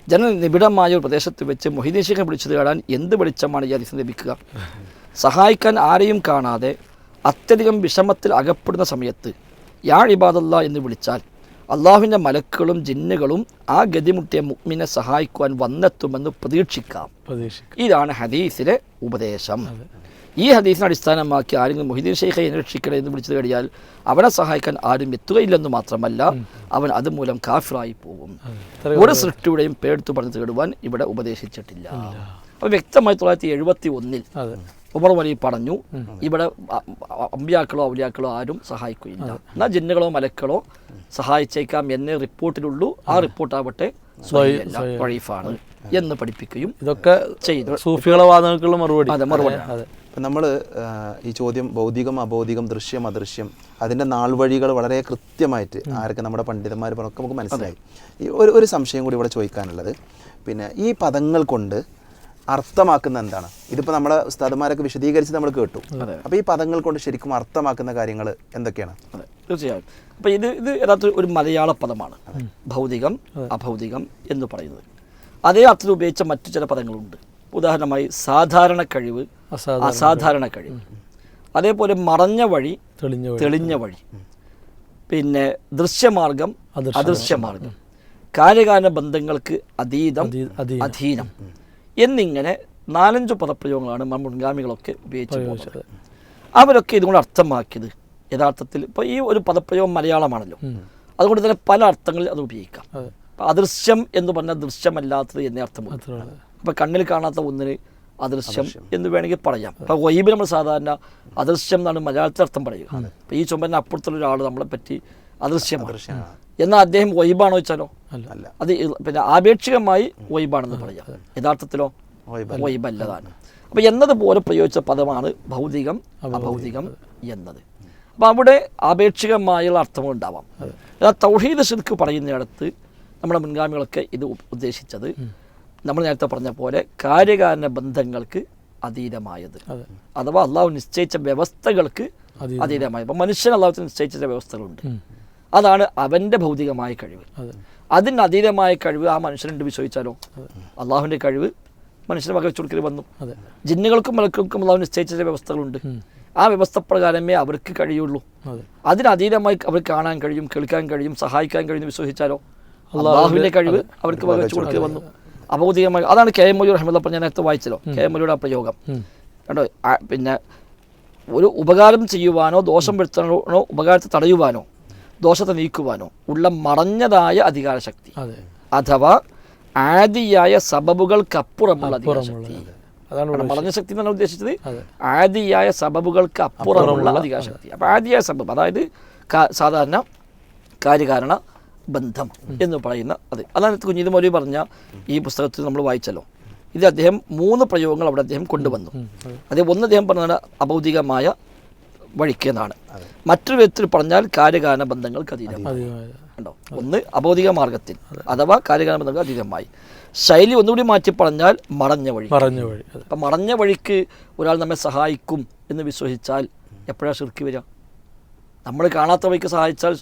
ജനനിബിഡമായ ഒരു പ്രദേശത്ത് വെച്ച് മൊഹീദ്ദീൻ ശൈഖിനെ വിളിച്ചു തേടാൻ എന്ത് വെളിച്ചമാണ് ഈ ഹദീസിന് ലഭിക്കുക? സഹായിക്കാൻ ആരെയും കാണാതെ അത്യധികം വിഷമത്തിൽ അകപ്പെടുന്ന സമയത്ത് യാ ഇബാദല്ലാഹ് എന്ന് വിളിച്ചാൽ അള്ളാഹുവിൻ്റെ മലക്കുകളും ജിന്നുകളും ആ ഗതിമുട്ടിയ മുഅ്മിനെ സഹായിക്കുവാൻ വന്നെത്തുമെന്ന് പ്രതീക്ഷിക്കാം. ഇതാണ് ഹദീസിലെ ഉപദേശം. ഈ ഹദീസിനെ അടിസ്ഥാനമാക്കി ആരെങ്കിലും മൊഹീദ്ദീൻ ശൈഖെ രക്ഷിക്കണേ എന്ന് വിളിച്ചു തേടിയാൽ അവനെ സഹായിക്കാൻ ആരും എത്തുകയില്ലെന്ന് മാത്രമല്ല, അവൻ അതുമൂലം കാഫിറായി പോകും. ഒരു സൃഷ്ടിയുടെയും പേരെടുത്ത് പറഞ്ഞു തേടുവാൻ ഇവിടെ ഉപദേശിച്ചിട്ടില്ല. അപ്പോൾ വ്യക്തമായി 1971 ഉമർ മൗലവി പറഞ്ഞു, ഇവിടെ അമ്പിയാക്കളോ ഔലിയാക്കളോ ആരും സഹായിക്കുകയില്ല, എന്നാൽ ജിന്നുകളോ മലക്കളോ സഹായിച്ചേക്കാം എന്നേ റിപ്പോർട്ടിലുള്ളൂ. ആ റിപ്പോർട്ടാവട്ടെ ദഈഫാണ് എന്ന് പഠിപ്പിക്കുകയും ഇതൊക്കെ ചെയ്തു. സൂഫികളെ വാദങ്ങൾക്കുള്ള മറുപടി. ഇപ്പം നമ്മൾ ഈ ചോദ്യം ഭൗതികം അഭൗതികം ദൃശ്യം അദൃശ്യം അതിൻ്റെ നാൾ വഴികൾ വളരെ കൃത്യമായിട്ട് ആരൊക്കെ നമ്മുടെ പണ്ഡിതന്മാർ പറഞ്ഞൊക്കെ നമുക്ക് മനസ്സിലായി. ഈ ഒരു സംശയം കൂടി ഇവിടെ ചോദിക്കാനുള്ളത്, പിന്നെ ഈ പദങ്ങൾ കൊണ്ട് അർത്ഥമാക്കുന്ന എന്താണ്? ഇതിപ്പോൾ നമ്മളെ ഉസ്താദന്മാരൊക്കെ വിശദീകരിച്ച് നമ്മൾ കേട്ടു. അപ്പോൾ ഈ പദങ്ങൾ കൊണ്ട് ശരിക്കും അർത്ഥമാക്കുന്ന കാര്യങ്ങൾ എന്തൊക്കെയാണ്? തീർച്ചയായും. അപ്പോൾ ഇത് യഥാർത്ഥത്തിൽ ഒരു മലയാള പദമാണ്, ഭൗതികം അഭൗതികം എന്ന് പറയുന്നത്. അതേ അർത്ഥത്തിൽ ഉപയോഗിച്ച മറ്റു ചില പദങ്ങളുണ്ട്. ഉദാഹരണമായി സാധാരണ കഴിവ്, അസാധാരണ കഴിവ്, അതേപോലെ മറഞ്ഞ വഴി, തെളിഞ്ഞ വഴി, പിന്നെ ദൃശ്യമാർഗം, അദൃശ്യമാർഗം, കാര്യകാരണ ബന്ധങ്ങൾക്ക് അതീതം, അധീനം എന്നിങ്ങനെ 4-5 പദപ്രയോഗങ്ങളാണ് മുൻഗാമികളൊക്കെ ഉപയോഗിച്ച് പോകുന്നത്. അവരൊക്കെ ഇതുകൊണ്ട് അർത്ഥമാക്കിയത് യഥാർത്ഥത്തിൽ ഇപ്പോൾ ഈ ഒരു പദപ്രയോഗം മലയാളമാണല്ലോ, അതുകൊണ്ട് തന്നെ പല അർത്ഥങ്ങളിൽ അത് ഉപയോഗിക്കാം. അദൃശ്യം എന്ന് പറഞ്ഞാൽ ദൃശ്യമല്ലാത്തത് എന്നേ അർത്ഥമുണ്ട്. അപ്പോൾ കണ്ണിൽ കാണാത്ത ഒന്നിന് അദൃശ്യം എന്ന് വേണമെങ്കിൽ പറയാം. അപ്പോൾ ഗൈബ് നമ്മൾ സാധാരണ അദൃശ്യം എന്നാണ് മലയാളത്തിൽ അർത്ഥം പറയുക. അപ്പോൾ ഈ ചുമരിന് അപ്പുറത്തുള്ള ഒരാൾ നമ്മളെ പറ്റി അദൃശ്യമാണ്. എന്നാൽ അദ്ദേഹം ഗൈബാണോ ചോദിച്ചാലോ അത് പിന്നെ ആപേക്ഷികമായി ഗൈബാണെന്ന് പറയാം. യഥാർത്ഥത്തിലോ ഗൈബല്ലതാണ്. അപ്പോൾ എന്നതുപോലെ പ്രയോഗിച്ച പദമാണ് ഭൗതികം അഭൗതികം എന്നത്. അപ്പോൾ അവിടെ ആപേക്ഷികമായുള്ള അർത്ഥങ്ങൾ ഉണ്ടാവാം. എന്നാൽ തൗഹീദ് ശിർക്ക് പറയുന്നിടത്ത് നമ്മുടെ മുൻഗാമികളൊക്കെ ഇത് ഉദ്ദേശിച്ചത് നമ്മൾ നേരത്തെ പറഞ്ഞ പോലെ കാര്യകാരണ ബന്ധങ്ങൾക്ക് അതീതമായത്, അഥവാ അള്ളാഹു നിശ്ചയിച്ച വ്യവസ്ഥകൾക്ക് അതീതമായത്. അപ്പം മനുഷ്യൻ അള്ളാഹുത്തിന് നിശ്ചയിച്ച വ്യവസ്ഥകളുണ്ട്, അതാണ് അവൻ്റെ ഭൗതികമായ കഴിവ്. അതിന് അതീതമായ കഴിവ് ആ മനുഷ്യനുണ്ട് വിശ്വസിച്ചാലോ? അള്ളാഹുവിൻ്റെ കഴിവ് മനുഷ്യന് വക വെച്ചു കൊടുക്കൽ വന്നു. ജിന്നുകൾക്കും മലക്കുകൾക്കും അള്ളാഹു നിശ്ചയിച്ച വ്യവസ്ഥകളുണ്ട്. ആ വ്യവസ്ഥ പ്രകാരമേ അവർക്ക് കഴിയുള്ളൂ. അതിനതീതമായി അവർക്ക് കാണാൻ കഴിയും, കേൾക്കാൻ കഴിയും, സഹായിക്കാൻ കഴിയും വിശ്വസിച്ചാലോ? അള്ളാഹുവിൻ്റെ കഴിവ് അവർക്ക് വക വെച്ചു കൊടുക്കൽ വന്നു. അഭൗതികമായി അതാണ് കെ എം മൊയ്യൂർ റഹ്മത്തുള്ളാഹി പറഞ്ഞ നേരത്തെ വായിച്ചല്ലോ, കെ എം മൊയ്യൂരുടെ ആ പ്രയോഗം കണ്ടോ. പിന്നെ ഒരു ഉപകാരം ചെയ്യുവാനോ ദോഷം വരുത്താനോ ഉപകാരത്തെ തടയുവാനോ ദോഷത്തെ നീക്കുവാനോ ഉള്ള മറഞ്ഞതായ അധികാരശക്തി, അഥവാ ആദിയായ സബബുകൾക്കപ്പുറമുള്ള അധികാരശക്തി. മറഞ്ഞ ശക്തി എന്നാണ് ഉദ്ദേശിച്ചത്, ആദിയായ സബബുകൾക്ക് അപ്പുറമുള്ള അധികാരശക്തി. അപ്പോൾ ആദിയായ സബബ് അതായത് സാധാരണ കാര്യകാരണ ബന്ധം എന്ന് പറയുന്ന അതാണ് കുഞ്ഞീത് മൗലവി പറഞ്ഞ ഈ പുസ്തകത്തിൽ നമ്മൾ വായിച്ചല്ലോ. ഇത് അദ്ദേഹം 3 പ്രയോഗങ്ങൾ അവിടെ അദ്ദേഹം കൊണ്ടുവന്നു. ഒന്ന് അദ്ദേഹം പറഞ്ഞത് അഭൗതികമായ വഴിക്കെന്നാണ്. മറ്റൊരു വിധത്തിൽ പറഞ്ഞാൽ കാര്യകാരണ ബന്ധങ്ങൾക്ക് അതീതമായി ഉണ്ടോ. ഒന്ന് അഭൗതിക മാർഗത്തിൽ അഥവാ കാര്യകാരണ ബന്ധങ്ങൾക്ക് അതീതമായി. ശൈലി ഒന്നുകൂടി മാറ്റി പറഞ്ഞാൽ മറഞ്ഞ വഴി. അപ്പം മറഞ്ഞ വഴിക്ക് ഒരാൾ നമ്മെ സഹായിക്കും എന്ന് വിശ്വസിച്ചാൽ എപ്പോഴാണ് ശിർക്ക് വരിക? നമ്മൾ കാണാത്ത വഴിക്ക് സഹായിച്ചാൽ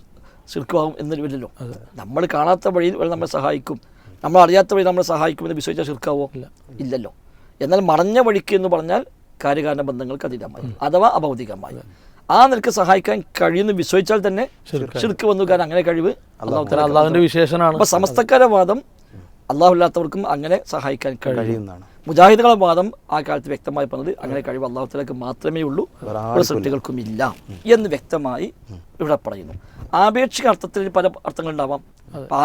ശിർക്കുമാകും എന്നൊരു വരില്ലല്ലോ. നമ്മൾ കാണാത്ത വഴിയിൽ നമ്മളെ സഹായിക്കും, നമ്മൾ അറിയാത്ത വഴി നമ്മളെ സഹായിക്കുമെന്ന് വിശ്വസിച്ചാൽ ശിർക്കാവോ? ഇല്ലല്ലോ. എന്നാൽ മറഞ്ഞ വഴിക്ക് എന്ന് പറഞ്ഞാൽ കാര്യകാരണ ബന്ധങ്ങൾക്ക് അതീതമായി അഥവാ അഭൗതികമായി ആ നിനക്ക് സഹായിക്കാൻ കഴിയുമെന്ന് വിശ്വസിച്ചാൽ തന്നെ ശിർക്ക് വന്നു. കാരണം അങ്ങനെ കഴിവ് അള്ളാഹുവിന്റെ വിശേഷണമാണ്. അപ്പോൾ സമസ്തക്കാരുടെ വാദം അള്ളാഹു ഇല്ലാത്തവർക്കും അങ്ങനെ സഹായിക്കാൻ കഴിയുന്നതാണ്. മുജാഹിദുകളുടെ വാദം ആ കാലത്ത് വ്യക്തമായി പറഞ്ഞത് അങ്ങനെ കഴിവ് അള്ളാഹുത്തലേക്ക് മാത്രമേ ഉള്ളൂ, ഒരു സൃഷ്ടികൾക്കും ഇല്ല എന്ന് വ്യക്തമായി ഇവിടെ പറയുന്നു. ആപേക്ഷിക അർത്ഥത്തിൽ പല അർത്ഥങ്ങളുണ്ടാവാം.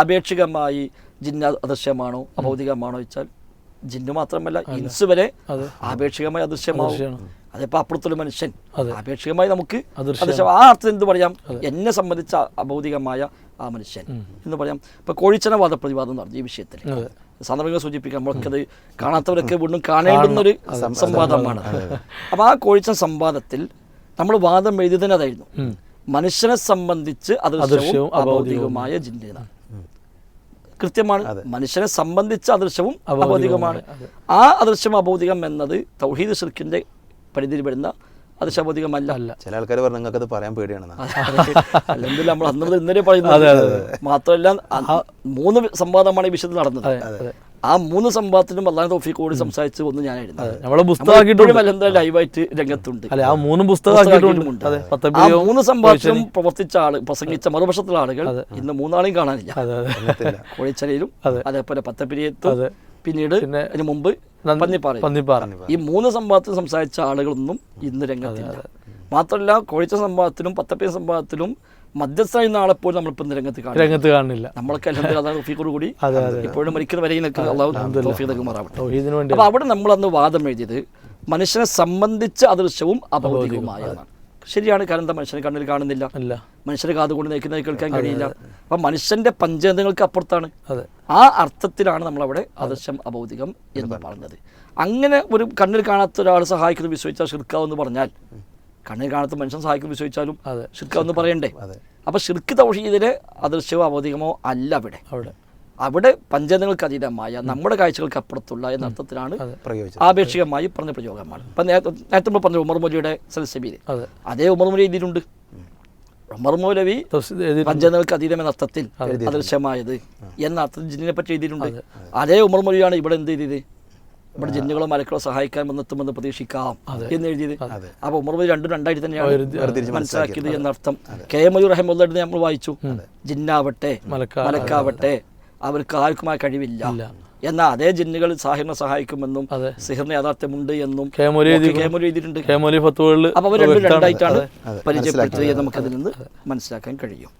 ആപേക്ഷികമായി ജിന്ന അദൃശ്യമാണോ അഭൗതികമാണോ വെച്ചാൽ ജിന്നു മാത്രമല്ല ഇൻസ് വരെ ആപേക്ഷികമായി അദൃശ്യമാവും. അതിപ്പോൾ അപ്പുറത്തുള്ള മനുഷ്യൻ ആപേക്ഷികമായി നമുക്ക് അദൃശ്യം. ആ അർത്ഥം എന്ത് പറയാം? എന്നെ സംബന്ധിച്ച അഭൗതികമായ ആ മനുഷ്യൻ എന്ന് പറയാം. ഇപ്പോൾ കോഴിച്ചന വാദപ്രതിവാദം നടന്നു ഈ വിഷയത്തിൽ സന്ദർഭങ്ങൾ സൂചിപ്പിക്കാം. നമ്മൾക്കത് കാണാത്തവരൊക്കെ വീണ്ടും കാണേണ്ടുന്നൊരു സംവാദമാണ്. അപ്പോൾ ആ കോഴിച്ചൻ സംവാദത്തിൽ നമ്മൾ വാദം എഴുതിയതിന് അതായിരുന്നു, മനുഷ്യനെ സംബന്ധിച്ച് അദൃശ്യവും അഭൗതികവുമായ ജിന്നാണ്. കൃത്യമാണ്. മനുഷ്യനെ സംബന്ധിച്ച അദൃശ്യവും അഭൗതികമാണ്. ആ അദൃശ്യം അഭൗതികം എന്നത് തൗഹീദ് ശിർക്കിന്റെ പരിധിയിൽ വരുന്ന അദൃശ്യഭൗതികമല്ല. ചില ആൾക്കാർ പറഞ്ഞു നിങ്ങൾക്കത് പറയാൻ പേടിയാണ്. അല്ലെങ്കിൽ നമ്മൾ അന്നത് ഇന്നലെ പറയുന്നത് മാത്രമല്ല 3 സംവാദമാണ് ഈ വിഷയത്തിൽ നടന്നത്. ആ 3 സംവാദത്തിനും അല്ലാഹു തൗഫീഖ് കൂടി സംസാരിച്ച് ഒന്ന് ഞാനായിരുന്നു. ലൈവായിട്ട് രംഗത്തുണ്ട്. ആ 3 പുസ്തകമാക്കിയിട്ടുണ്ട്. 3 സംവാദത്തിലും പ്രവർത്തിച്ച ആള് പ്രസംഗിച്ച മറുപക്ഷത്തിലുള്ള ആളുകൾ ഇന്ന് 3 ആളെയും കാണാനില്ല. കോഴിച്ചലയിലും അതേപോലെ പത്തപ്പിരിയത്തും പിന്നീട് അതിന് മുമ്പ് പന്നിപ്പാറ. ഈ 3 സംവാദത്തിൽ സംസാരിച്ച ആളുകളൊന്നും ഇന്ന് രംഗത്തില്ല. മാത്രമല്ല കോഴിച്ച സംവാദത്തിലും പത്തപ്പിയ സംവാദത്തിലും മധ്യസ്ഥനായിരുന്ന ആളെപ്പോഴും നമ്മളിപ്പോൾ രംഗത്ത് കാണില്ല. നമ്മളൊക്കെ അൽഹംദുലില്ലാഹ് കൂടി ഇപ്പോഴും മരിക്കുന്ന വരെയൊക്കെ അള്ളാഹു തൗഫീഖ് മാറാവട്ടെ. അപ്പോൾ അവിടെ നമ്മളന്ന് വാദം എഴുതിയത് മനുഷ്യനെ സംബന്ധിച്ച് അദൃശ്യവും അഭൗതികവുമായതാണ്. ശരിയാണ്. കാരണം എന്താ, മനുഷ്യനെ കണ്ണിൽ കാണുന്നില്ല, മനുഷ്യന്റെ കാതുകൊണ്ട് നയിക്കുന്നത് കേൾക്കാൻ കഴിയില്ല. അപ്പം മനുഷ്യന്റെ പഞ്ചേന്ദ്രിയങ്ങൾക്ക് അപ്പുറത്താണ്. ആ അർത്ഥത്തിലാണ് നമ്മളവിടെ അദൃശ്യം അഭൗതികം എന്ന് പറഞ്ഞത്. അങ്ങനെ ഒരു കണ്ണിൽ കാണാത്ത ഒരാൾ സഹായിക്കുന്നത് വിശ്വസിച്ചാൽ ശിർക്കാവെന്ന് പറഞ്ഞാൽ കണ്ണിൽ കാണാത്ത മനുഷ്യൻ സഹായിക്കും വിശ്വസിച്ചാലും ശിർക്കാവെന്ന് പറയണ്ടേ? അപ്പൊ ശിർക്ക് തൗഹീദിലെ അദൃശ്യമോ അഭൗതികമോ അല്ല അവിടെ പഞ്ചേന്ദ്രിയങ്ങൾക്ക് അതീതമായ നമ്മുടെ കാഴ്ചകൾക്ക് അപ്പുറത്തുള്ള എന്ന അർത്ഥത്തിലാണ് ആപേക്ഷികമായി പറഞ്ഞ പ്രയോഗമാണ്. ഇപ്പം നേരത്തെ നമ്മൾ പറഞ്ഞ ഉമർ മൗലവിയുടെ സൽസബീൽ, അതേ ഉമർ മൗലവി എഴുതിയിട്ടുണ്ട്. ഉമർ മൗലവി പഞ്ചേന്ദ്രിയങ്ങൾക്ക് അതീതം എന്ന അർത്ഥത്തിൽ അദൃശ്യമായത് എന്ന അർത്ഥത്തിൽ ജിന്നിനെ പറ്റി എഴുതിയിട്ടുണ്ട്. അതേ ഉമർ മൗലവിയാണ് ഇവിടെ എന്ത് ചെയ്തത്? ഇവിടെ ജിന്നുകളോ മലക്കളോ സഹായിക്കാൻ വന്നെത്തുമെന്ന് പ്രതീക്ഷിക്കാം എന്ന് എഴുതിയത്. അപ്പൊ ഉമർ മൗലവി രണ്ടും രണ്ടായിട്ട് തന്നെയാണ് മനസ്സിലാക്കിയത് എന്നർത്ഥം. കെ എം മൊയ്യൂർ റഹിമത്തുള്ളാഹി നമ്മൾ വായിച്ചു, ജിന്നാവട്ടെ മലക്കാവട്ടെ അവർക്ക് ആർക്കും ആ കഴിവില്ല, എന്നാൽ അതേ ജിന്നുകൾ സാഹിറിനെ സഹായിക്കുമെന്നും സിഹിറിന് യാഥാർത്ഥ്യമുണ്ട് എന്നും എഴുതിയിട്ടുണ്ട്. അപ്പൊ അവർ രണ്ടായിട്ടാണ് പരിചയപ്പെടുത്തുക. നമുക്കതിൽ നിന്ന് മനസ്സിലാക്കാൻ കഴിയും.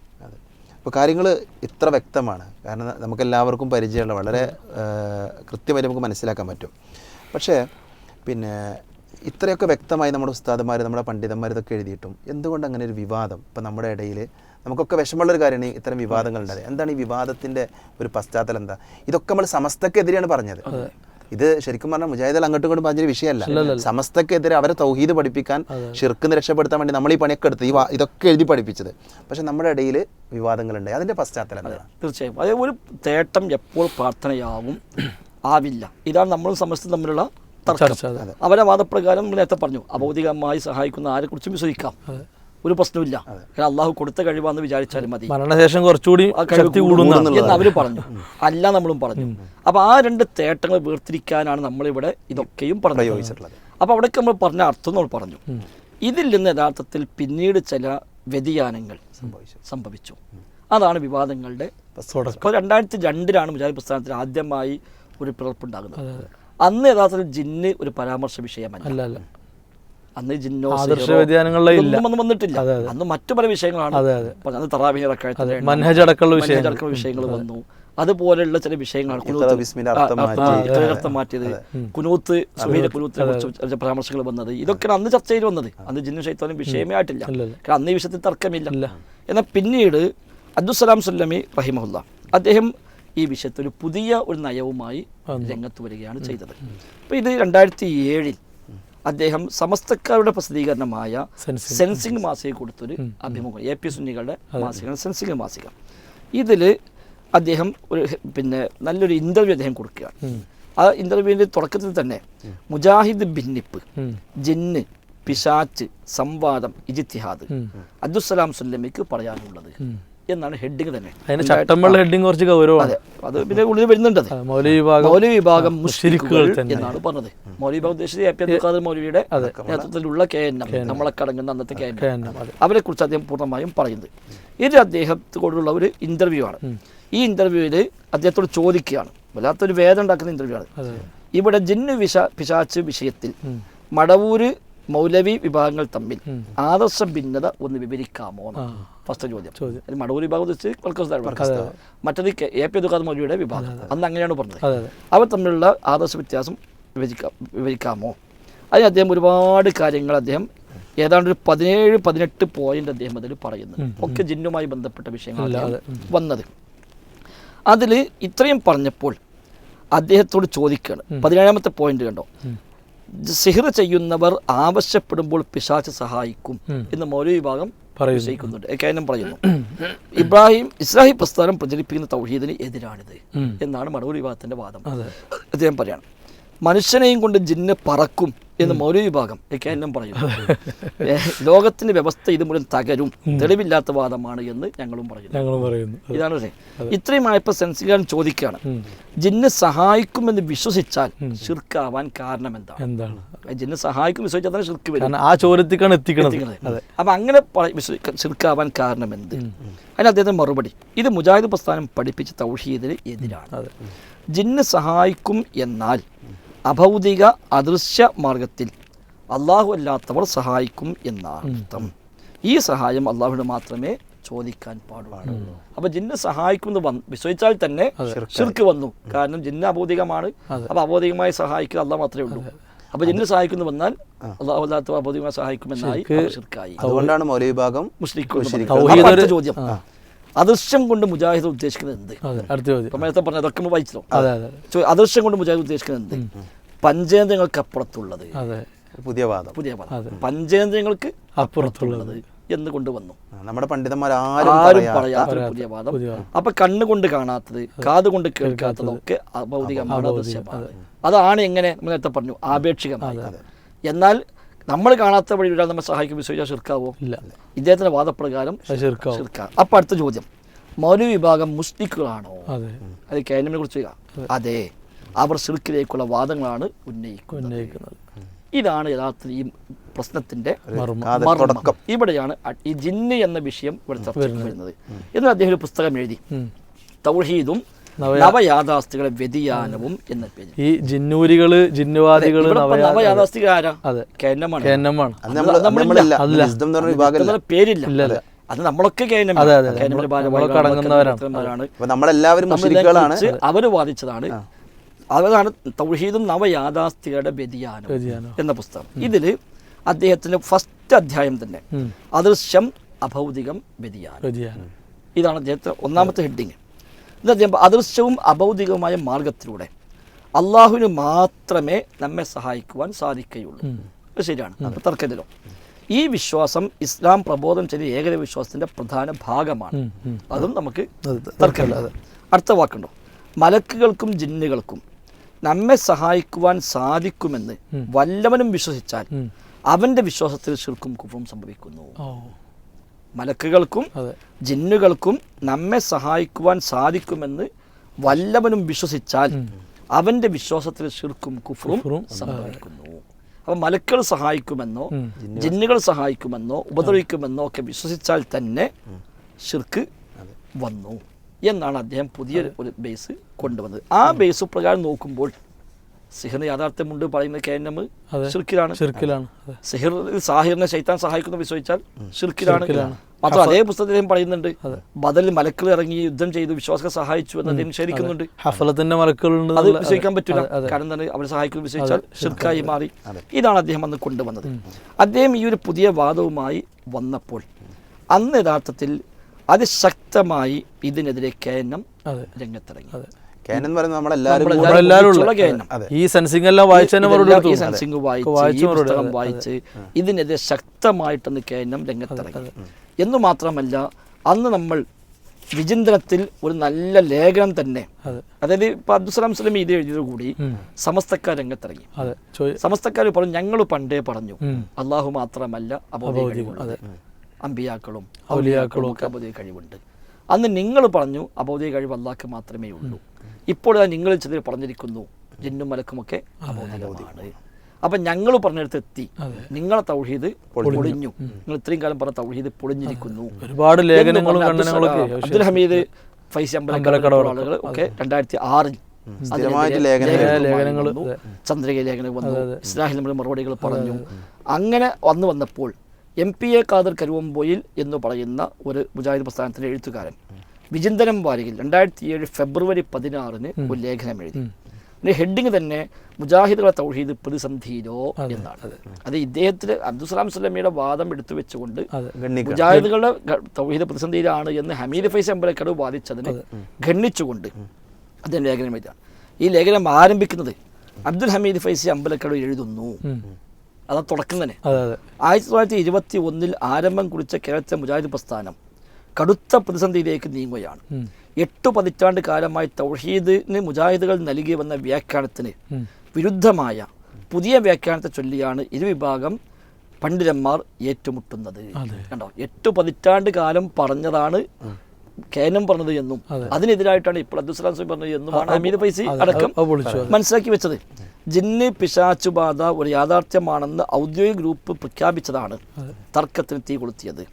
ഇപ്പോൾ കാര്യങ്ങൾ ഇത്ര വ്യക്തമാണ്, കാരണം നമുക്കെല്ലാവർക്കും പരിചയമുള്ള വളരെ കൃത്യമായിട്ട് നമുക്ക് മനസ്സിലാക്കാൻ പറ്റും. പക്ഷേ പിന്നെ ഇത്രയൊക്കെ വ്യക്തമായി നമ്മുടെ ഉസ്താദുമാർ, നമ്മുടെ പണ്ഡിതന്മാർ ഇതൊക്കെ എഴുതിയിട്ടും എന്തുകൊണ്ട് അങ്ങനെ ഒരു വിവാദം ഇപ്പം നമ്മുടെ ഇടയിൽ നമുക്കൊക്കെ വിഷമമുള്ളൊരു കാര്യമാണ് ഇത്തരം വിവാദങ്ങൾ ഉണ്ടായത്. എന്താണ് ഈ വിവാദത്തിൻ്റെ ഒരു പശ്ചാത്തലം? എന്താ? ഇതൊക്കെ നമ്മൾ സമസ്തക്കെതിരെയാണ് പറഞ്ഞത്. ഇത് ശരിക്കും പറഞ്ഞാൽ മുജാഹിദുകൾ അങ്ങോട്ടും ഇങ്ങോട്ടും പറഞ്ഞൊരു വിഷയമല്ല. സമസ്തക്കെതിരെ അവരെ തൗഹീദ് പഠിപ്പിക്കാൻ, ഷിർക്കിന് രക്ഷപ്പെടുത്താൻ വേണ്ടി നമ്മൾ ഈ പണിയൊക്കെ എടുത്ത് ഇതൊക്കെ എഴുതി പഠിപ്പിച്ചത്. പക്ഷെ നമ്മുടെ ഇടയിൽ വിവാദങ്ങളുണ്ടായി. അതിൻ്റെ പശ്ചാത്തലം എന്താണ്? തീർച്ചയായും അത് ഒരു തേട്ടം എപ്പോൾ പ്രാർത്ഥനയാവും ആവില്ല. ഇതാണ് നമ്മളും സമസ്ത തമ്മിലുള്ള തർക്കം. അവരെ വാദപ്രകാരം നേരത്തെ പറഞ്ഞു, അഭൗതികമായി സഹായിക്കുന്ന ആരെക്കുറിച്ചും വിശ്വസിക്കാം, ഒരു പ്രശ്നമില്ല. കാരണം അള്ളാഹു കൊടുത്ത കഴിവാന്ന് വിചാരിച്ചാലും മതി, മരണശേഷം കുറച്ചുകൂടി എന്ന് അവർ പറഞ്ഞു, അല്ല നമ്മളും പറഞ്ഞു. അപ്പൊ ആ രണ്ട് തേട്ടങ്ങൾ വേർതിരിക്കാനാണ് നമ്മളിവിടെ ഇതൊക്കെയും പ്രയോഗിച്ചിട്ടുള്ളത്. അപ്പൊ അവിടേക്ക് നമ്മൾ പറഞ്ഞ അർത്ഥം നമ്മൾ പറഞ്ഞു. ഇതിൽ നിന്ന് യഥാർത്ഥത്തിൽ പിന്നീട് ചില വ്യതിയാനങ്ങൾ സംഭവിച്ചു. അതാണ് വിവാദങ്ങളുടെ. ഇപ്പോൾ 2002 മുജാഹിദ് പ്രസ്ഥാനത്തിൽ ആദ്യമായി ഒരു പിളർപ്പുണ്ടാകുന്നത്. അന്ന് യഥാർത്ഥത്തിൽ ജിന്ന് ഒരു പരാമർശ വിഷയമല്ല. അന്ന് ജിന്നോ ഒന്നും വന്നിട്ടില്ല. അന്ന് മറ്റു പല വിഷയങ്ങളാണ്. അന്ന് തറാവീഹ് റക്അത്ത്, മനഹജ് അടക്കമുള്ള വിഷയങ്ങൾ വന്നു. അതുപോലെയുള്ള ചില വിഷയങ്ങളാണ്. അർത്ഥം മാറ്റിയത്, കുനൂത്ത്, സുബഹിയിലെ കുനൂത്തിനെ കുറിച്ച് പരാമർശങ്ങൾ വന്നത്, ഇതൊക്കെയാണ് അന്ന് ചർച്ചയിൽ വന്നത്. അന്ന് ജിന്നും ശൈത്താനും വിഷയമേ ആയിട്ടില്ല. കാരണം അന്ന് ഈ വിഷയത്തിൽ തർക്കമില്ല. എന്നാൽ പിന്നീട് അബ്ദുസ്സലാം സുല്ലമി റഹിമഹുല്ല അദ്ദേഹം ഈ വിഷയത്തിൽ ഒരു പുതിയ ഒരു നയവുമായി രംഗത്ത് വരികയാണ് ചെയ്തത്. അപ്പോൾ ഇത് 2007 അദ്ദേഹം സമസ്തക്കാരുടെ പ്രസിദ്ധീകരണമായ സെൻസിംഗ് മാസിക കൊടുത്തൊരു അഭിമുഖം, AP സുന്നികളുടെ മാസിക സെൻസിംഗ് മാസിക, ഇതിൽ അദ്ദേഹം ഒരു നല്ലൊരു ഇൻ്റർവ്യൂ അദ്ദേഹം കൊടുക്കുകയാണ്. ആ ഇൻ്റർവ്യൂവിൻ്റെ തുടക്കത്തിൽ തന്നെ മുജാഹിദ് ഭിന്നിപ്പ്, ജിന്ന്, പിശാച്ച്, സംവാദം, ഇജ്തിഹാദ് അബ്ദുസ്സലാം സുല്ലമിക്ക് പറയാനുള്ളത് എന്നാണ് ഹെഡിങ് തന്നെ. ഹെഡിങ് കുറച്ച് ഗൗരവമാണ്. അത് പിന്നെ ഉള്ളിൽ വരുന്നുണ്ട്. മൗലവി വിഭാഗം മുശ്രിക്കുകൾ എന്നാണ് പറഞ്ഞത്. മൗലവി വിഭാഗം ഉദ്ദേശിച്ചത് AP അബ്ദുൽ ഖാദർ മൗലവിയുടെ നേതൃത്വത്തിലുള്ള KNM, നമ്മളൊക്കെ അടങ്ങുന്ന അന്നത്തെ KNM, അവരെ കുറിച്ച് അദ്ദേഹം പൂർണ്ണമായും പറയുന്നത്. ഇത് അദ്ദേഹത്തോടുള്ള ഒരു ഇന്റർവ്യൂ ആണ്. ഈ ഇന്റർവ്യൂവിൽ അദ്ദേഹത്തോട് ചോദിക്കുകയാണ്, വല്ലാത്തൊരു വേദന ഉണ്ടാക്കുന്ന ഇന്റർവ്യൂ ആണ്. ഇവിടെ ജിന്ന് പിശാച്ച് വിഷയത്തിൽ മടവൂര് മൗലവി വിഭാഗങ്ങൾ തമ്മിൽ ആദർശ ഭിന്നത ഒന്ന് വിവരിക്കാമോ? ഫസ്റ്റ് ചോദ്യം. മടവൂർ വിഭാഗം മറ്റത് AP അബ്ദുൽ ഖാദർ മൗലവിയുടെ വിഭാഗം. അന്ന് അങ്ങനെയാണ് പറഞ്ഞത്. അവർ തമ്മിലുള്ള ആദർശ വ്യത്യാസം വിവരിക്കാമോ? അതിന് അദ്ദേഹം ഒരുപാട് കാര്യങ്ങൾ അദ്ദേഹം ഏതാണ്ട് ഒരു 17-18 പോയിന്റ് അദ്ദേഹം അതിൽ പറയുന്നു. ഒക്കെ ജിന്നുമായി ബന്ധപ്പെട്ട വിഷയങ്ങളാണ് വന്നത്. അതിൽ ഇത്രയും പറഞ്ഞപ്പോൾ അദ്ദേഹത്തോട് ചോദിക്കുകയാണ്, 17ാമത്തെ പോയിന്റ് കണ്ടോ, സിഹ്ർ ചെയ്യുന്നവർ ആവശ്യപ്പെടുമ്പോൾ പിശാച് സഹായിക്കും എന്ന് മൗലവി വിഭാഗം വിശ്വസിക്കുന്നുണ്ട്. KNM പറയുന്നു. ഇസ്ലാഹി പ്രസ്ഥാനം പ്രചരിപ്പിക്കുന്ന തൗഹീദിന് എതിരാണിത് എന്നാണ് മടവൂർ വിഭാഗത്തിന്റെ വാദം. അദ്ദേഹം പറയാണ്, മനുഷ്യനെയും കൊണ്ട് ജിന്ന് പറക്കും എന്ന് മൗലവി വിഭാഗം KNM പറയുന്നു. ലോകത്തിന്റെ വ്യവസ്ഥ ഇത് മുഴുവൻ തകരും, തെളിവില്ലാത്ത വാദമാണ് എന്ന് ഞങ്ങളും പറയുന്നു. ഇതാണ് ഇത്രയുമായപ്പോൾ സെൻസിംഗാൻ ചോദിക്കുകയാണ്, ജിന്ന് സഹായിക്കുമെന്ന് വിശ്വസിച്ചാൽ ഷിർക്കാവാൻ കാരണം എന്താണ്? ജിന്ന് സഹായിക്കും വിശ്വസിച്ചാൽ തന്നെ ഷിർക്ക് വരും. ആ ചോദ്യത്തിലേക്കാണ് എത്തിക്കുന്നത്. അപ്പൊ അങ്ങനെ ഷിർക്കാവാൻ കാരണം എന്ത്? അതിന് അദ്ദേഹത്തിന് മറുപടി, ഇത് മുജാഹിദ് പ്രസ്ഥാനം പഠിപ്പിച്ച തൗഹീദിന് എതിരാണ്. ജിന്ന് സഹായിക്കും എന്നാൽ അഭൗതിക അദൃശ്യ മാർഗത്തിൽ അള്ളാഹു അല്ലാത്തവർ സഹായിക്കും എന്നർത്ഥം. ഈ സഹായം അള്ളാഹുവിന് മാത്രമേ ചോദിക്കാൻ പാടുള്ളൂ. അപ്പൊ ജിന്ന് സഹായിക്കുമെന്ന് വിശ്വസിച്ചാൽ തന്നെ ഷിർക്ക് വന്നു. കാരണം ജിന്ന് അഭൗതികമാണ്. അപ്പൊ അഭൗതികമായി സഹായിക്കുക അള്ളാഹ് മാത്രമേ ഉള്ളൂ. അപ്പൊ ജിന്ന് സഹായിക്കുന്നു വന്നാൽ അള്ളാഹു അല്ലാത്തവർ അഭൗതികമായി സഹായിക്കുമെന്നായി ഷിർക്കായി. അതുകൊണ്ടാണ് മൗലവി വിഭാഗം മുശ്രിക്ക്. ചോദ്യം, അദൃശ്യം കൊണ്ട് മുജാഹിദ് ഉദ്ദേശിക്കുന്നത് എന്ത്? നേരത്തെ പറഞ്ഞ അതൊക്കെ വായിച്ചോ. അദൃശ്യം കൊണ്ട് മുജാഹിദ് ഉദ്ദേശിക്കുന്നത് എന്ത്? പഞ്ചേന്ദ്രിയങ്ങൾക്ക് അപ്പുറത്തുള്ളത്. പുതിയ വാദം. പഞ്ചേന്ദ്രിയങ്ങൾക്ക് അപ്പുറത്തുള്ളത് എന്ന് കൊണ്ടുവന്നു. നമ്മുടെ പണ്ഡിതന്മാർ ആരും പറയാത്തൊരു പുതിയ വാദം. അപ്പൊ കണ്ണുകൊണ്ട് കാണാത്തത്, കാതുകൊണ്ട് കേൾക്കാത്തതൊക്കെ അഭൗതികമാണ്, അദൃശ്യമാണ്. അതാണ് എങ്ങനെ നേരത്തെ പറഞ്ഞു, ആപേക്ഷികമായി. എന്നാൽ നമ്മൾ കാണാത്ത വഴി ഒരാൾ നമ്മൾ സഹായിക്കും വിശ്വസിച്ചാൽ ഷിർക്കാവോ? ഇല്ല. ഇദ്ദേഹത്തിന്റെ വാദപ്രകാരം ഷിർക്കാണ്. അപ്പൊ അടുത്ത ചോദ്യം, മൗലവി വിഭാഗം മുസ്ലിക്കുകളാണോ? അത് KNM കുറിച്ച് അതെ, അവർ ഷിർക്കിലേക്കുള്ള വാദങ്ങളാണ് ഉന്നയിക്കുന്നത്. ഇതാണ് യഥാർത്ഥത്തിൽ ഈ പ്രശ്നത്തിന്റെ മർമ്മം. ഇവിടെയാണ് ഈ ജിന്ന് എന്ന വിഷയം ഇവിടെ ചർച്ച വരുന്നത്. എന്നാൽ അദ്ദേഹം ഒരു പുസ്തകം എഴുതി, തൗഹീദും നവയാഥാസ്ഥികളെ വ്യതിയാനവും എന്ന പേര്. ഈ ജിന്നൂരികള്, ജിന്നുവാദികള്, നവയാഥാസ്ഥിക ആരാ? KNM ആണ്. KNM ആണ്. പേരില്ല. അത് നമ്മളൊക്കെ അടങ്ങുന്നവരാണ്. നമ്മളെല്ലാവരും മുശ്രിക്കുകളാണ്. അവർ വാദിച്ചതാണ്. അതാണ് തൗഹീദും നവയാഥാസ്ഥികരുടെ വ്യതിയാനം എന്ന പുസ്തകം. ഇതിൽ അദ്ദേഹത്തിന്റെ ഫസ്റ്റ് അധ്യായം തന്നെ അദൃശ്യം അഭൗതികം വ്യതിയാനം, ഇതാണ് അദ്ദേഹത്തെ ഒന്നാമത്തെ ഹെഡിങ്. ഇത് അദ്ദേഹം അദൃശ്യവും അഭൗതികവുമായ മാർഗത്തിലൂടെ അള്ളാഹുവിന് മാത്രമേ നമ്മെ സഹായിക്കുവാൻ സാധിക്കുകയുള്ളൂ. അത് ശരിയാണ്, തർക്കമില്ലല്ലോ. ഈ വിശ്വാസം ഇസ്ലാം പ്രബോധനം ചെയ്ത ഏകദൈവ വിശ്വാസത്തിന്റെ പ്രധാന ഭാഗമാണ്. അതും നമുക്ക് തർക്കമില്ല. അടുത്ത വാക്കുണ്ടോ, മലക്കുകൾക്കും ജിന്നുകൾക്കും നമ്മെ സഹായിക്കുവാൻ സാധിക്കുമെന്ന് വല്ലവനും വിശ്വസിച്ചാൽ അവന്റെ വിശ്വാസത്തിൽ ശിർക്കും കുഫറും സംഭവിക്കുന്നു. മലക്കുകൾക്കും ജിന്നുകൾക്കും നമ്മെ സഹായിക്കുവാൻ സാധിക്കുമെന്ന് വല്ലവനും വിശ്വസിച്ചാൽ അവന്റെ വിശ്വാസത്തിൽ ശിർക്കും കുഫറും സംഭവിക്കുന്നു. അപ്പം മലക്കൾ സഹായിക്കുമെന്നോ ജിന്നുകൾ സഹായിക്കുമെന്നോ ഉപദ്രവിക്കുമെന്നോ ഒക്കെ വിശ്വസിച്ചാൽ തന്നെ ഷിർക്ക് വന്നു എന്നാണ് അദ്ദേഹം പുതിയ ഒരു ബേസ് കൊണ്ടുവന്നത്. ആ ബേസ് പ്രകാരം നോക്കുമ്പോൾ സിഹിറിന് യാഥാർത്ഥ്യമുണ്ട് പറയുന്ന കേനം ഷിർക്കിലാണ്. സാഹിറിനെ ശൈത്താൻ സഹായിക്കുന്ന വിശ്വസിച്ചാൽ ഷിർക്കിലാണ്. മാത്രം അതേ പുസ്തകത്തിൽ പറയുന്നുണ്ട് ബദലിൽ മലക്കൾ ഇറങ്ങി യുദ്ധം ചെയ്ത് വിശ്വാസികളെ സഹായിച്ചു എന്ന് അദ്ദേഹം നിഷേധിക്കുന്നുണ്ട്. അത് വിശ്വസിക്കാൻ പറ്റില്ല. കാരണം തന്നെ അവരെ സഹായിക്കുന്നത് വിശ്വസിച്ചാൽ ഷിർക്കായി മാറി. ഇതാണ് അദ്ദേഹം അന്ന് കൊണ്ടുവന്നത്. അദ്ദേഹം ഈ ഒരു പുതിയ വാദവുമായി വന്നപ്പോൾ അന്ന് യഥാർത്ഥത്തിൽ അതിശക്തമായി ഇതിനെതിരെ കേനം രംഗത്തിറങ്ങി. വായിച്ച് ഇതിനെതിരെ ശക്തമായിട്ടൊന്ന് കേനം രംഗത്തിറങ്ങി. എന്നു മാത്രമല്ല, അന്ന് നമ്മൾ വിചിന്തനത്തിൽ ഒരു നല്ല ലേഖനം തന്നെ, അതായത് ഇപ്പൊ അബ്ദുസ്സലാം സ്വലമി ഇത് എഴുതിയതോടുകൂടി സമസ്തക്കാർ രംഗത്തിറങ്ങി. സമസ്തക്കാർ പറഞ്ഞു, ഞങ്ങൾ പണ്ടേ പറഞ്ഞു അള്ളാഹു മാത്രമല്ല അമ്പിയാക്കളും ഔലിയാക്കളും ഒക്കെ അബോധിക കഴിവുണ്ട്. അന്ന് നിങ്ങൾ പറഞ്ഞു അബോധിക കഴിവ് അള്ളാഹ്ക്ക് മാത്രമേ ഉള്ളൂ. ഇപ്പോൾ നിങ്ങൾ ചിലർ പറഞ്ഞിരിക്കുന്നു ജിന്നും മലക്കുമൊക്കെ അബോധികമാണ്. അപ്പൊ ഞങ്ങൾ പറഞ്ഞിടത്ത് എത്തി, നിങ്ങളെ തൗഹീദ് പൊളിഞ്ഞു, നിങ്ങൾ ഇത്രയും കാലം പറഞ്ഞ തൗഹീദ് പൊളിഞ്ഞിരിക്കുന്നു. ഒരുപാട് ലേഖനങ്ങളും അബ്ദുൽ ഹമീദ് ഫൈസി അമ്പലക്കട ആളുകൾ ഒക്കെ 2006 ചന്ദ്രിക ലേഖനം വന്നു, ഇസ്ലാഹിൽ നമ്മൾ മറുപടികൾ പറഞ്ഞു. അങ്ങനെ വന്നപ്പോൾ MPA ഖാദർ കരുവമ്പോയിൽ എന്ന് പറയുന്ന ഒരു മുജാഹിദ് പ്രസ്ഥാനത്തിലെ എഴുത്തുകാരൻ വിചിന്തനം വാരികയിൽ 2007 ഫെബ്രുവരി 16 ഒരു ലേഖനം എഴുതി. ഹെഡിങ് തന്നെ മുജാഹിദുകളെ തൗഹീദ് പ്രതിസന്ധിയിലോ എന്നാണ്. അത് ഇദ്ദേഹത്തിന് അബ്ദുസ്സലാം സ്വലമിയുടെ വാദം എടുത്തു വെച്ചുകൊണ്ട് മുജാഹിദുകളുടെ തൗഹീദ് പ്രതിസന്ധിയിലാണ് എന്ന് ഹമീദ് ഫൈസി അമ്പലക്കടവ് വാദിച്ചതിനെ ഖണ്ഡിച്ചുകൊണ്ട് അദ്ദേഹം ലേഖനം എഴുതിയാണ്. ഈ ലേഖനം ആരംഭിക്കുന്നത് അബ്ദുൽ ഹമീദ് ഫൈസി അമ്പലക്കടവ് എഴുതുന്നു. അതാ തുടക്കം തന്നെ. 1921 ആരംഭം കുറിച്ച കേരളത്തിലെ മുജാഹിദ് പ്രസ്ഥാനം കടുത്ത പ്രതിസന്ധിയിലേക്ക് നീങ്ങുകയാണ്. 8 പതിറ്റാണ്ട് കാലമായി തൗഹീദിന് മുജാഹിദുകൾ നൽകി വന്ന വ്യാഖ്യാനത്തിന് വിരുദ്ധമായ പുതിയ വ്യാഖ്യാനത്തെ ചൊല്ലിയാണ് ഇരുവിഭാഗം പണ്ഡിതന്മാർ ഏറ്റുമുട്ടുന്നത്. കണ്ടോ, 8 പതിറ്റാണ്ട് കാലം പറഞ്ഞതാണ് കേനം പറഞ്ഞത് എന്നും അതിനെതിരായിട്ടാണ് ഇപ്പോൾ അബ്ദുസ്സലാം സ്വലമി പറഞ്ഞത് എന്നുമാണ് ഹമീദ് ഫൈസി അടക്കം മനസ്സിലാക്കി വെച്ചത്. ജിന്ന് പിശാച്ചുബാധ ഒരു യാഥാർത്ഥ്യമാണെന്ന് ഔദ്യോഗിക ഗ്രൂപ്പ് പ്രഖ്യാപിച്ചതാണ് തർക്കത്തിന് തീ കൊളുത്തിയത്.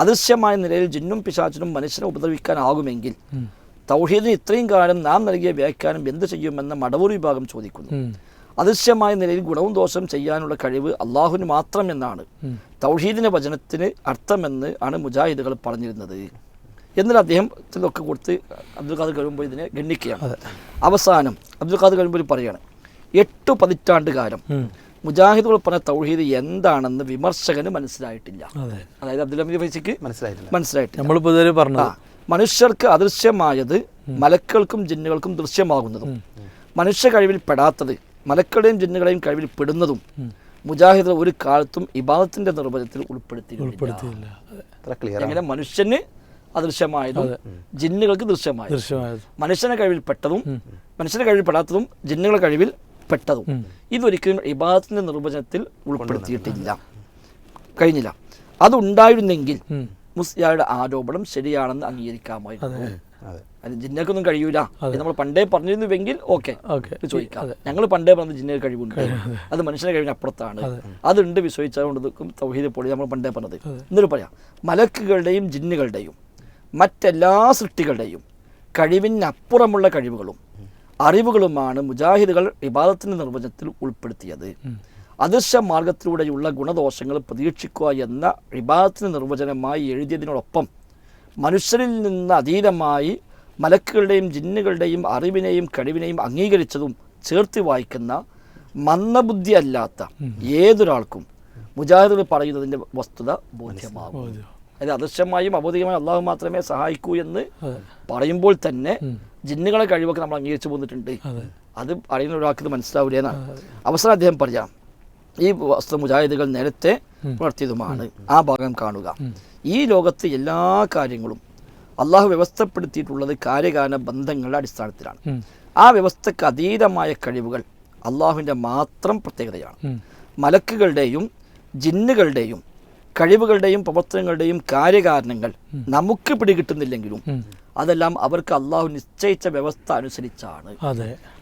അദൃശ്യമായ നിലയിൽ ജിന്നും പിശാച്ചിനും മനുഷ്യനെ ഉപദ്രവിക്കാനാകുമെങ്കിൽ തൗഹീദിന് ഇത്രയും കാലം നാം നൽകിയ വ്യാഖ്യാനം എന്ത് ചെയ്യുമെന്ന് മടവൂർ വിഭാഗം ചോദിക്കുന്നു. അദൃശ്യമായ നിലയിൽ ഗുണവും ദോഷവും ചെയ്യാനുള്ള കഴിവ് അള്ളാഹുവിന് മാത്രം എന്നാണ് തൗഹീദിന്റെ വചനത്തിന് അർത്ഥമെന്ന് ആണ് മുജാഹിദുകൾ പറഞ്ഞിരുന്നത്. എന്നിട്ട് അദ്ദേഹം ഇതൊക്കെ കൊടുത്ത് അബ്ദുൽ ഖാദർ കരുമ്പോൾ ഇതിനെ ഗണ്ണിക്കുകയാണ്. അവസാനം അബ്ദുൽ ഖാദർ കരുമ്പോൾ പറയുകയാണ്, 8 പതിറ്റാണ്ട് കാലം മുജാഹിദുകൾ പറഞ്ഞ തൗഹീദ് എന്താണെന്ന് വിമർശകന് മനസ്സിലായിട്ടില്ല. അതായത് അബ്ദുൽ ഹമീദ് ഫൈസിക്ക് മനസ്സിലായിട്ടില്ല. മനുഷ്യർക്ക് അദൃശ്യമായത് മലക്കൾക്കും ജിന്നുകൾക്കും ദൃശ്യമാകുന്നതും മനുഷ്യ കഴിവിൽ പെടാത്തത് മലക്കളുടെയും ജിന്നുകളെയും കഴിവിൽ പെടുന്നതും മുജാഹിദുകൾ ഒരു കാലത്തും ഇബാദത്തിന്റെ നിർവചനത്തിൽ ഉൾപ്പെടുത്തിയില്ല. എങ്ങനെ മനുഷ്യന് അദൃശ്യമായതും ജിന്നുകൾക്ക് ദൃശ്യമായതും മനുഷ്യന്റെ കഴിവിൽ പെട്ടതും മനുഷ്യന്റെ കഴിവിൽ പെടാത്തതും ജിന്നുകളുടെ കഴിവിൽ പെട്ടതും ഇതൊരിക്കലും ഇബാദത്തിന്റെ നിർവചനത്തിൽ ഉൾപ്പെടുത്തിയിട്ടില്ല, കഴിഞ്ഞില്ല. അതുണ്ടായിരുന്നെങ്കിൽ മുസ്ലിയാരുടെ ആരോപണം ശരിയാണെന്ന് അംഗീകരിക്കാമായിരുന്നു. അത് ജിന്നക്കൊന്നും കഴിയൂല നമ്മൾ പണ്ടേ പറഞ്ഞിരുന്നുവെങ്കിൽ ഓക്കെ ചോദിക്കാം. ഞങ്ങൾ പണ്ടേ പറഞ്ഞ ജിന്നകൾ കഴിവുണ്ട്, അത് മനുഷ്യന്റെ കഴിവിന് അപ്പുറത്താണ്, അതുണ്ട് വിശ്വസിച്ചുകൊണ്ടും തൗഹീദ് പൊളി നമ്മൾ പണ്ടേ പറഞ്ഞത്. എന്നിട്ട് പറയാം, മലക്കുകളുടെയും ജിന്നുകളുടെയും മറ്റെല്ലാ സൃഷ്ടികളുടെയും കഴിവിനപ്പുറമുള്ള കഴിവുകളും അറിവുകളുമാണ് മുജാഹിദുകൾ ഇബാദത്തിന്റെ നിർവചനത്തിൽ ഉൾപ്പെടുത്തിയത്. അദൃശ്യ മാർഗത്തിലൂടെയുള്ള ഗുണദോഷങ്ങൾ പ്രതീക്ഷിക്കുക എന്ന ഇബാദത്തിന് നിർവചനമായി എഴുതിയതിനോടൊപ്പം മനുഷ്യരിൽ നിന്ന് അതീതമായി മലക്കുകളുടെയും ജിന്നുകളുടെയും അറിവിനെയും കഴിവിനെയും അംഗീകരിച്ചതും ചേർത്ത് വായിക്കുന്ന മന്ദബുദ്ധി അല്ലാത്ത ഏതൊരാൾക്കും മുജാഹിദുകൾ പറയുന്നതിൻ്റെ വസ്തുത ബോധ്യമാകും. അതായത് അദൃശ്യമായും അബോധികമായും അള്ളാഹു മാത്രമേ സഹായിക്കൂ എന്ന് പറയുമ്പോൾ തന്നെ ജിന്നുകളെ കഴിവൊക്കെ നമ്മൾ അംഗീകരിച്ചു പോന്നിട്ടുണ്ട്. അത് അറിയുന്ന ഒരാൾക്ക് മനസ്സിലാവില്ല എന്നാണ്. അവസാനം അദ്ദേഹം പറയാം, ഈ വസ്തു മുജാഹിദുകൾ നേരത്തെ പുലർത്തിയതുമാണ്. ആ ഭാഗം കാണുക. ഈ ലോകത്ത് എല്ലാ കാര്യങ്ങളും അള്ളാഹു വ്യവസ്ഥപ്പെടുത്തിയിട്ടുള്ളത് കാര്യകാരണ ബന്ധങ്ങളുടെ അടിസ്ഥാനത്തിലാണ്. ആ വ്യവസ്ഥക്ക് അതീതമായ കഴിവുകൾ അള്ളാഹുവിൻ്റെ മാത്രം പ്രത്യേകതയാണ്. മലക്കുകളുടെയും ജിന്നുകളുടെയും കഴിവുകളുടെയും പ്രവർത്തനങ്ങളുടെയും കാര്യകാരണങ്ങൾ നമുക്ക് പിടികിട്ടുന്നില്ലെങ്കിലും അതെല്ലാം അവർക്ക് അള്ളാഹു നിശ്ചയിച്ച വ്യവസ്ഥ അനുസരിച്ചാണ്.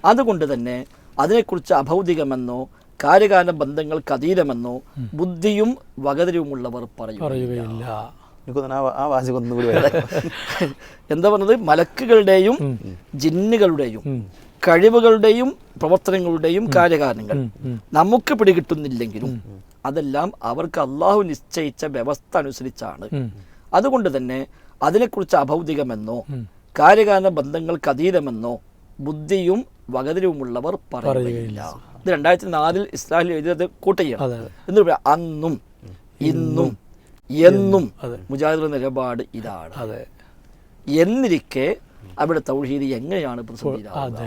അതുകൊണ്ട് തന്നെ അതിനെക്കുറിച്ച് അഭൗതികമെന്നോ കാര്യകാരണ ബന്ധങ്ങൾക്ക് അതീതമെന്നോ ബുദ്ധിയും വകതിരിവുമുള്ളവർ പറയുകയില്ല. എന്താ പറഞ്ഞത്? മലക്കുകളുടെയും ജിന്നുകളുടെയും കഴിവുകളുടെയും പ്രവർത്തനങ്ങളുടെയും കാര്യകാരണങ്ങൾ നമുക്ക് പിടികിട്ടുന്നില്ലെങ്കിലും അതെല്ലാം അവർക്ക് അള്ളാഹു നിശ്ചയിച്ച വ്യവസ്ഥ അനുസരിച്ചാണ്. അതുകൊണ്ട് തന്നെ അതിനെക്കുറിച്ച് അഭൗതികമെന്നോ കാര്യകാരണ ബന്ധങ്ങൾക്ക് അതീതമെന്നോ ബുദ്ധിയും വകതിരിവുമുള്ളവർ പറയുകയില്ല. ഇത് 2004 ഇസ്ലാമിൽ എഴുതിയത് കൂട്ടുകയാണ്. എന്ന് പറയാം, അന്നും ഇന്നും എന്നും മുജാഹിദുകളുടെ നിലപാട് ഇതാണ്. എന്നിരിക്കെ അവിടെ തൗഹീദ് എങ്ങനെയാണ് പ്രതിസന്ധിയിലാവുക?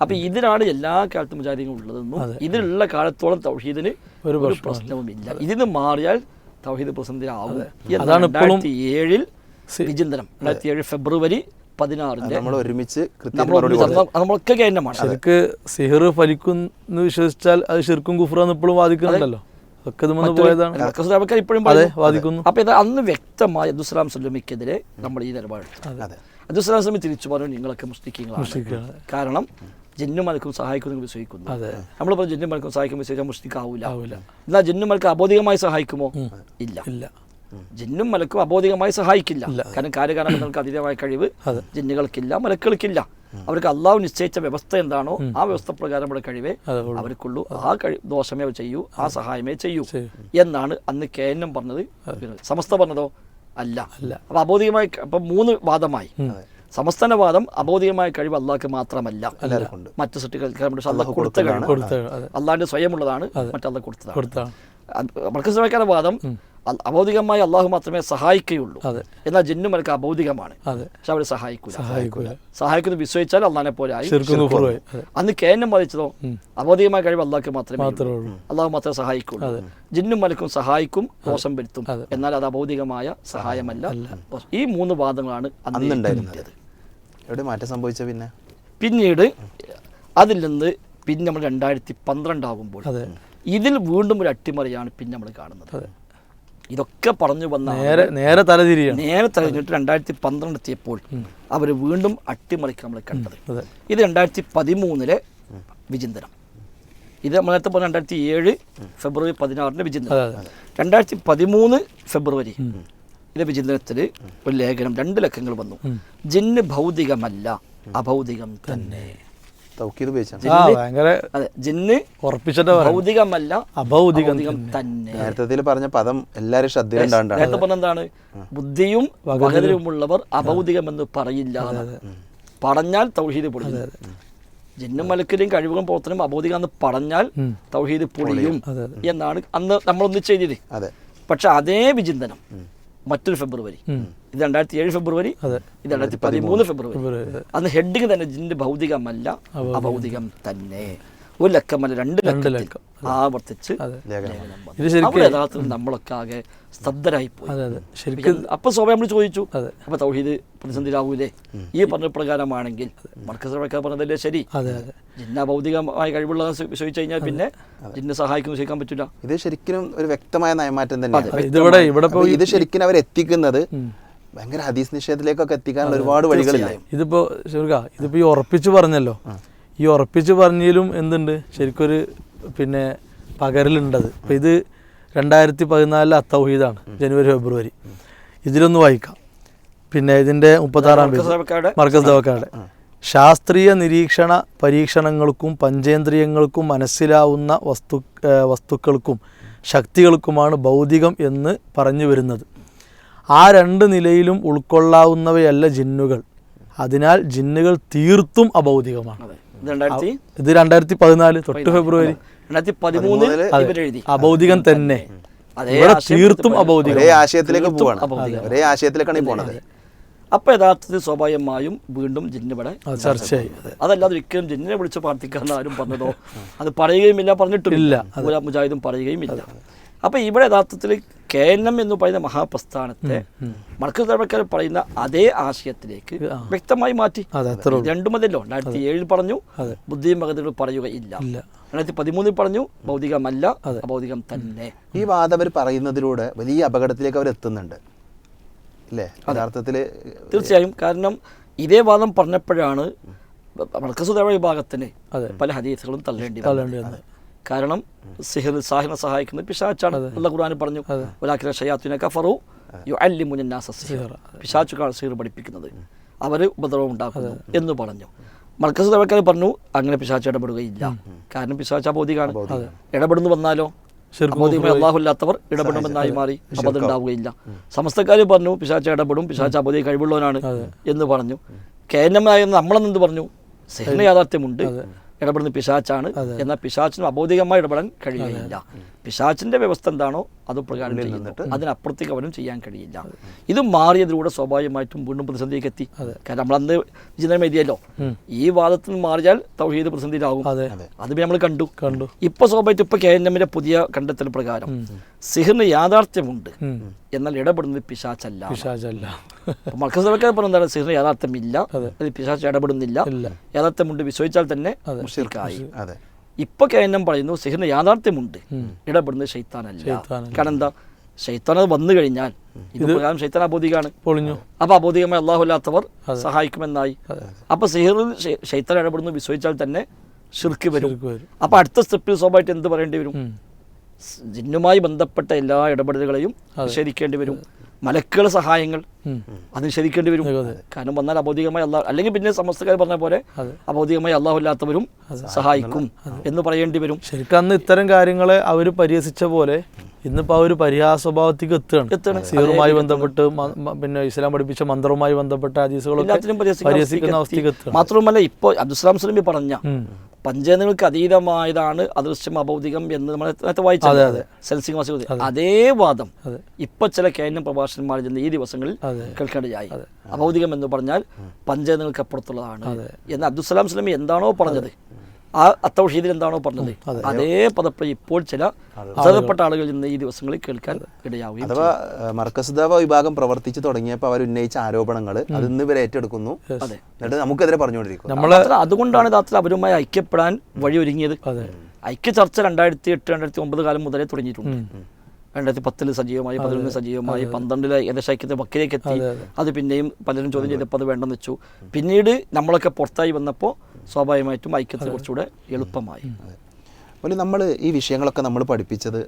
അപ്പൊ ഇതിനാണ് എല്ലാ കാലത്തും മുജാഹിദീങ്ങളും ഉള്ളതെന്നും ഇതിലുള്ള കാലത്തോളം തൗഹീദിന് ഒരു പ്രശ്നവുമില്ല. ഇതിന് മാറിയാൽ തൗഹീദ് പ്രതിസന്ധിയിലാവും. 2007 വിചിന്തനം 2007 ഫെബ്രുവരി 16 നമ്മളൊക്കെ കേന്ദ്രമാണ്. ശരിക്ക് സിഹർ ഫലിക്കുന്നു വിശ്വസിച്ചാൽ അത് ശിർക്കും കുഫ്റാന്ന് ഇപ്പോഴും വാദിക്കുന്നുണ്ടല്ലോ. ഇപ്പോഴും അപ്പൊ ഇത് അന്ന് വ്യക്തമായി അബ്ദുസ്സലാം സ്വലമിക്കെതിരെ നമ്മൾ ഈ നിലപാടെടുത്തു. അബ്ദുസ്സലാം സ്വലമി തിരിച്ചു പറഞ്ഞു, നിങ്ങളൊക്കെ മുസ്ലിങ്ങളാണ്. കാരണം ജിന്നും മലക്കും സഹായിക്കുന്നു വിശ്വസിക്കുന്നു. നമ്മൾ പറഞ്ഞു ജിന്നും മലക്കും സഹായിക്കും വിശ്വസിക്കാൻ മുസ്ലിക്കാവൂല. എന്നാൽ ജിന്നും മലക്കും അബോധികമായി സഹായിക്കുമോ? ഇല്ല. ജിന്നും മലക്കും അബോധികമായി സഹായിക്കില്ല. കാരണം കാര്യകാരണങ്ങൾക്ക് അതീതമായ കഴിവ് ജിന്നുകൾക്കില്ല, മലക്കുകൾക്കില്ല. അവർക്ക് അള്ളാഹു നിശ്ചയിച്ച വ്യവസ്ഥ എന്താണോ ആ വ്യവസ്ഥ പ്രകാരമുള്ള കഴിവേ അവർക്കുള്ളൂ. ആ ദോഷമേ ചെയ്യൂ, ആ സഹായമേ ചെയ്യൂ എന്നാണ് അന്ന് കേന്ദ്രം പറഞ്ഞത്. സമസ്ത പറഞ്ഞതോ അല്ല. അപ്പൊ അബോധികമായി അപ്പൊ 3 വാദമായി. സമസ്തന്റെ വാദം അബോധികമായ കഴിവ് അള്ളാഹ്ക്ക് മാത്രമല്ല, മറ്റു സൃഷ്ടികൾക്ക് അള്ളാഹ് കൊടുത്ത കഴിവ് അള്ളാഹിന്റെ സ്വയമുള്ളതാണ്, മറ്റല്ല കൊടുത്തതാണ്. മർക്കസ്യക്കാരുടെ വാദം അബൗദികമായി അള്ളാഹു മാത്രമേ സഹായിക്കുകയുള്ളൂ, എന്നാൽ ജിന്നും മലക്ക് അബൗദികമാണ്, പക്ഷെ അവർ സഹായിക്കുന്നു വിശ്വസിച്ചാൽ അള്ളാഹിനെ പോലെ ആയി. അന്ന് കേന്ദ്രം വാദിച്ചതോ അബൗദികമായ കഴിവ് അള്ളാഹ്ക്ക് മാത്രമേ അള്ളാഹു മാത്രമേ സഹായിക്കുള്ളൂ. ജിന്നും മലക്കും സഹായിക്കും, ദോഷം വരുത്തും, എന്നാൽ അത് അബൗദികമായ സഹായമല്ല. ഈ 3 വാദങ്ങളാണ് അന്നുണ്ടായിരുന്നത്. എവിടെ മാറ്റം സംഭവിച്ച പിന്നീട് അതിൽ നിന്ന് പിന്നെ നമ്മൾ 2012 ആകുമ്പോൾ ഇതിൽ വീണ്ടും ഒരു അട്ടിമറിയാണ് പിന്നെ നമ്മൾ കാണുന്നത്. ഇതൊക്കെ പറഞ്ഞു വന്ന നേരെ തലതിരിഞ്ഞിട്ട് 2012 എത്തിയപ്പോൾ അവർ വീണ്ടും അട്ടിമറിക്ക് നമ്മൾ കണ്ടത്. ഇത് 2013 വിചിന്തനം. ഇത് നമ്മൾ നേരത്തെ പറഞ്ഞ 2007 ഫെബ്രുവരി 16 വിചിന്തനം. 2013 ഫെബ്രുവരി ഇതിന്റെ വിചിന്തനത്തിൽ ഒരു ലേഖനം 2 ലക്കങ്ങൾ വന്നു. ജിന്ന് ഭൗതികമല്ല, അഭൗതികം തന്നെ. ജിന്ന് ഭൗതികമല്ല, അഭൗതികം തന്നെ. നേരത്തെ പറഞ്ഞ പദം എല്ലാവരും ശ്രദ്ധയിലുണ്ടാണ്. നേരത്തെ പറഞ്ഞ എന്താണ്? ബുദ്ധിയും വകതിരിവുമുള്ളവർ അഭൗതികമെന്ന് പറയില്ല. പറഞ്ഞാൽ തൗഹീദ് പൊളിയും. ജിന്നും മലക്കിലെയും കഴിവുകളും പ്രവർത്തനം അബോധികം എന്ന് പറഞ്ഞാൽ തൗഹീദ് പൊളിയും എന്നാണ് അന്ന് നമ്മളൊന്ന് ചെയ്തത്. പക്ഷെ അതേ വിചിന്തനം മറ്റൊരു ഫെബ്രുവരി, ഇത് 2007 ഫെബ്രുവരി, ഇത് 2013 ഫെബ്രുവരി. അന്ന് ഹെഡിങ് തന്നെ ജിന്ന് ഭൗതികമല്ല, അഭൗതികം തന്നെ. 1 ലക്കമല്ല 2 ലക്കം ആവർത്തിച്ച് യഥാർത്ഥത്തിൽ നമ്മളൊക്കെ ആകെ സ്തബ്ധരായി പോയി. അപ്പൊ സ്വാഭാവികം നമ്മൾ ചോദിച്ചു, അപ്പൊ തൗഹീദ് പ്രതിസന്ധിയിലാവൂലേ? ഈ പറഞ്ഞ പ്രകാരമാണെങ്കിൽ മർക്കസ് പറഞ്ഞതല്ലേ ശരി? ജിന്ന ഭൗതികമായ കഴിവുള്ള വിശ്വസിച്ചു കഴിഞ്ഞാൽ പിന്നെ ജിന്നെ സഹായിക്കുന്നു വിശ്വസിക്കാൻ പറ്റില്ല. ഇത് ശരിക്കും ഒരു വ്യക്തമായ നയമാറ്റം തന്നെയാണ്. ഇത് ശരിക്കും അവരെത്തിക്കുന്നത് ഭയങ്കര ഹദീസ് നിഷേധത്തിലേക്കൊക്കെ എത്തിക്കാനുള്ള ഒരുപാട് വഴികളില്ല. ഇതിപ്പോ ഈ ഉറപ്പിച്ചു പറഞ്ഞല്ലോ, ഈ ഉറപ്പിച്ച് പറഞ്ഞതിലും എന്തുണ്ട് ശരിക്കൊരു പിന്നെ പകരലുണ്ടത്. ഇപ്പം ഇത് 2014 അത്തൗഹീദാണ്, ജനുവരി ഫെബ്രുവരി. ഇതിലൊന്ന് വായിക്കാം. പിന്നെ ഇതിൻ്റെ 36-ാം പേജ് മർക്കസ് ദവക്കാട്. ശാസ്ത്രീയ നിരീക്ഷണ പരീക്ഷണങ്ങൾക്കും പഞ്ചേന്ദ്രിയങ്ങൾക്കും മനസ്സിലാവുന്ന വസ്തുക്കൾക്കും ശക്തികൾക്കുമാണ് ഭൗതികം എന്ന് പറഞ്ഞു വരുന്നത്. ആ രണ്ട് നിലയിലും ഉൾക്കൊള്ളാവുന്നവയല്ല ജിന്നുകൾ. അതിനാൽ ജിന്നുകൾ തീർത്തും അഭൗതികമാണ്. ഇത് 2014 തൊട്ട് ഫെബ്രുവരി 2013 എഴുതി അഭൗതികം തന്നെ. ഇവിടെ തീർത്തും അഭൗതികം. ഒരേ ആശയത്തിലേക്ക് പോവാണ്, ഒരേ ആശയത്തിലേക്കാണ് ഈ പോണത്. അപ്പൊ യഥാർത്ഥത്തിൽ സ്വാഭാവികമായും വീണ്ടും ജിന്നിവിടെ ചർച്ചയായി. അതല്ലാതെ ഒരിക്കലും ജിന്നിനെ വിളിച്ച് പ്രാർത്ഥിക്കാന്ന് ആരും പറഞ്ഞതോ അത് പറയുകയുമില്ല, പറഞ്ഞിട്ടില്ല, ഒരു മുജാഹിദും പറയുകയുമില്ല. അപ്പൊ ഇവിടെ യഥാർത്ഥത്തിൽ കേനം എന്ന് പറയുന്ന മഹാപ്രസ്ഥാനത്തെ മർക്കസ് ദഅവക്കാർ പറയുന്ന അതേ ആശയത്തിലേക്ക് വ്യക്തമായി മാറ്റി. രണ്ടു മതിയല്ലോ. 2007 പറഞ്ഞു ബുദ്ധിയും ഭഗതികൾ പറയുകയില്ല, 2013 പറഞ്ഞു ഭൗതികമല്ല, അഭൗതികം തന്നെ. ഈ വാദം അവർ പറയുന്നതിലൂടെ വലിയ അപകടത്തിലേക്ക് അവർ എത്തുന്നുണ്ട് അല്ലേ യഥാർത്ഥത്തിൽ? തീർച്ചയായും. കാരണം ഇതേ വാദം പറഞ്ഞപ്പോഴാണ് മർക്കസ് ദഅവ വിഭാഗത്തിന് പല ഹദീസുകളും തള്ളേണ്ടി വന്നത്. കാരണം സാഹിറിനെ സഹായിക്കുന്നത് പിശാച്ചാണ്. അല്ലാഹു ഖുർആനിൽ പറഞ്ഞു, വലാകിന ശയാത്തീന കഫറു യുഅല്ലിമുന നാസ സിഹ്റ. പിശാച്ചുകളാണ് സിഹർ പഠിപ്പിക്കുന്നത്, അവർ ഉപദ്രവം ഉണ്ടാക്കുന്നു എന്ന് പറഞ്ഞു. മർക്കസ് ദഅവക്കാർ പറഞ്ഞു അങ്ങനെ പിശാച്ച് ഇടപെടുകയില്ല, കാരണം പിശാച്ച് അബോധികാണ്. ഇടപെടുന്നു വന്നാലോ അബോധികമായി അല്ലാഹുല്ലാത്തവർ ഇടപെടുമെന്നായി മാറി, അപ്പോൾ അതുണ്ടാവുകയില്ല. സമസ്തക്കാർ പറഞ്ഞു പിശാച്ച് ഇടപെടും, പിശാച്ച് അബോധി കഴിവുള്ളവനാണ് എന്ന് പറഞ്ഞു. കേന്ദ്രമായ നമ്മളെന്ത് പറഞ്ഞു? സിഹറിന് യാഥാർത്ഥ്യമുണ്ട്, ഇടപെടുന്ന പിശാച്ചാണ്, എന്നാൽ പിശാച്ചിനും അബോധികമായി ഇടപെടാൻ കഴിയുകയില്ല. പിശാച്ചിന്റെ വ്യവസ്ഥ എന്താണോ അത് പ്രകാരം ചെയ്യുന്നിട്ട് അതിനപ്പുറത്തേക്ക് അവനും ചെയ്യാൻ കഴിയില്ല. ഇത് മാറിയതിലൂടെ സ്വാഭാവികമായിട്ടും വീണ്ടും പ്രതിസന്ധിക്ക് എത്തി. കാരണം നമ്മളന്ന് വിചിന്തനം എഴുതിയല്ലോ, ഈ വാദത്തിൽ നിന്ന് മാറിയാൽ തൗഹീദ് പ്രതിസന്ധിയിലാവും. അത് നമ്മൾ കണ്ടു. ഇപ്പൊ സ്വാഭാവികമായിട്ട് ഇപ്പൊ KNMന്റെ പുതിയ കണ്ടെത്തൽ പ്രകാരം സിഹറിന് യാഥാർത്ഥ്യമുണ്ട്, എന്നാൽ ഇടപെടുന്നത് പിശാച്ചല്ല. മർക്കസ് ദഅവക്കാർ പറഞ്ഞതാണ് സിഹറിന് യാഥാർത്ഥ്യമില്ല, അത് പിശാച്ച് ഇടപെടുന്നില്ല, യാഥാർത്ഥ്യമുണ്ട് വിശ്വസിച്ചാൽ തന്നെ മുശ്രിക്കായി. ഇപ്പൊ KNM പറയുന്നു സിഹറിന് യാഥാർത്ഥ്യമുണ്ട്, ഇടപെടുന്നത് ശൈത്താനല്ല. കാരണം എന്താ? ശൈത്താൻ അത് വന്നു കഴിഞ്ഞാൽ ഇത് പ്രകാരം ശൈത്താൻ അബോധികാണ്, അപ്പൊ അബോധികമായി അല്ലാഹുല്ലാത്തവർ സഹായിക്കുമെന്നായി. അപ്പൊ സിഹറിൽ ശൈത്താൻ ഇടപെടുന്നു വിശ്വസിച്ചാൽ തന്നെ ശിർക്ക് വരും. അപ്പൊ അടുത്ത സ്റ്റെപ്പിൽ സ്വാഭാവികമായിട്ട് എന്ത് പറയേണ്ടി വരും? ജിന്നുമായി ബന്ധപ്പെട്ട എല്ലാ ഇടപെടലുകളെയും നിഷേധിക്കേണ്ടി വരും. മലക്കുകളുടെ സഹായങ്ങൾ അത് നിഷേധിക്കേണ്ടി വരും. കാരണം വന്നാൽ അബോധികമായി അള്ളാഹ്, അല്ലെങ്കിൽ പിന്നെ സമസ്തക്കാർ പറഞ്ഞ പോലെ അബോധികമായി അല്ലാഹുല്ലാത്തവരും സഹായിക്കും എന്ന് പറയേണ്ടി വരും. ശരിക്കും അന്ന് ഇത്തരം കാര്യങ്ങളെ അവർ പരിഹസിച്ച പോലെ ഇന്നിപ്പോ ആ ഒരു പരിഹാസ സ്വഭാവത്തേക്ക് എത്തുകയാണ്. സിഹറുമായി ബന്ധപ്പെട്ട് പിന്നെ ഇസ്ലാം പഠിപ്പിച്ച മന്ത്രവുമായി ബന്ധപ്പെട്ട ഹദീസുകളൊക്കെ പരിഹസിക്കുന്ന അവസ്ഥയ്ക്ക് എത്തുകയാണ്. മാത്രമല്ല ഇപ്പൊ അബ്ദുസ്സലാം സ്വലമി പറഞ്ഞ പഞ്ചേന്ദ്രിയങ്ങൾക്ക് അതീതമായതാണ് അദൃശ്യം അഭൗതികം എന്ന് നമ്മൾ നേരത്തെ വായിച്ചത് സെൻസിംഗ് വാസിക. അതേ വാദം ഇപ്പൊ ചില KNM പ്രഭാഷകന്മാർ ഈ ദിവസങ്ങളിൽ കേൾക്കേണ്ടതായി. അഭൗതികം എന്ന് പറഞ്ഞാൽ പഞ്ചേന്ദ്രിയങ്ങൾക്ക് അപ്പുറത്തുള്ളതാണ് എന്ന് അബ്ദുസ്സലാം സ്വലമി എന്താണോ പറഞ്ഞത്, ആ തൗഹീദിൽ എന്താണോ പറഞ്ഞത്, അതേ പദപ്രയോഗം ഇപ്പോൾ ചില അർഹതപ്പെട്ട ആളുകളിൽ നിന്ന് ഈ ദിവസങ്ങളിൽ കേൾക്കാൻ ഇടയാവുകയും. അഥവാ മർക്കസ് ദഅവ വിഭാഗം പ്രവർത്തിച്ചു തുടങ്ങിയപ്പോൾ അവർ ഉന്നയിച്ച ആരോപണങ്ങൾ അത് ഇന്ന് ഇവർ ഏറ്റെടുക്കുന്നു, എന്നിട്ട് നമുക്കെതിരെ പറഞ്ഞുകൊണ്ടിരിക്കും. അതുകൊണ്ടാണ് യഥാർത്ഥത്തിൽ അവരുമായി ഐക്യപ്പെടാൻ വഴിയൊരുങ്ങിയത്. ഐക്യ ചർച്ച 2008-2009 കാലം മുതലേ തുടങ്ങിയിട്ടുണ്ട്. 2010 സജീവമായി, 2011 സജീവമായി, 2012 ഏകദേശം ഐക്യത്തെ വക്കിലേക്ക് എത്തി. അത് പിന്നെയും പലരും ചോദ്യം ചെയ്തപ്പോൾ അത് വേണ്ടെന്ന് വെച്ചു. പിന്നീട് നമ്മളൊക്കെ പുറത്തായി വന്നപ്പോൾ സ്വാഭാവികമായിട്ടും ഐക്യത്തെ കുറച്ചുകൂടെ എളുപ്പമായി. അതുപോലെ നമ്മൾ ഈ വിഷയങ്ങളൊക്കെ നമ്മൾ പഠിപ്പിച്ചത്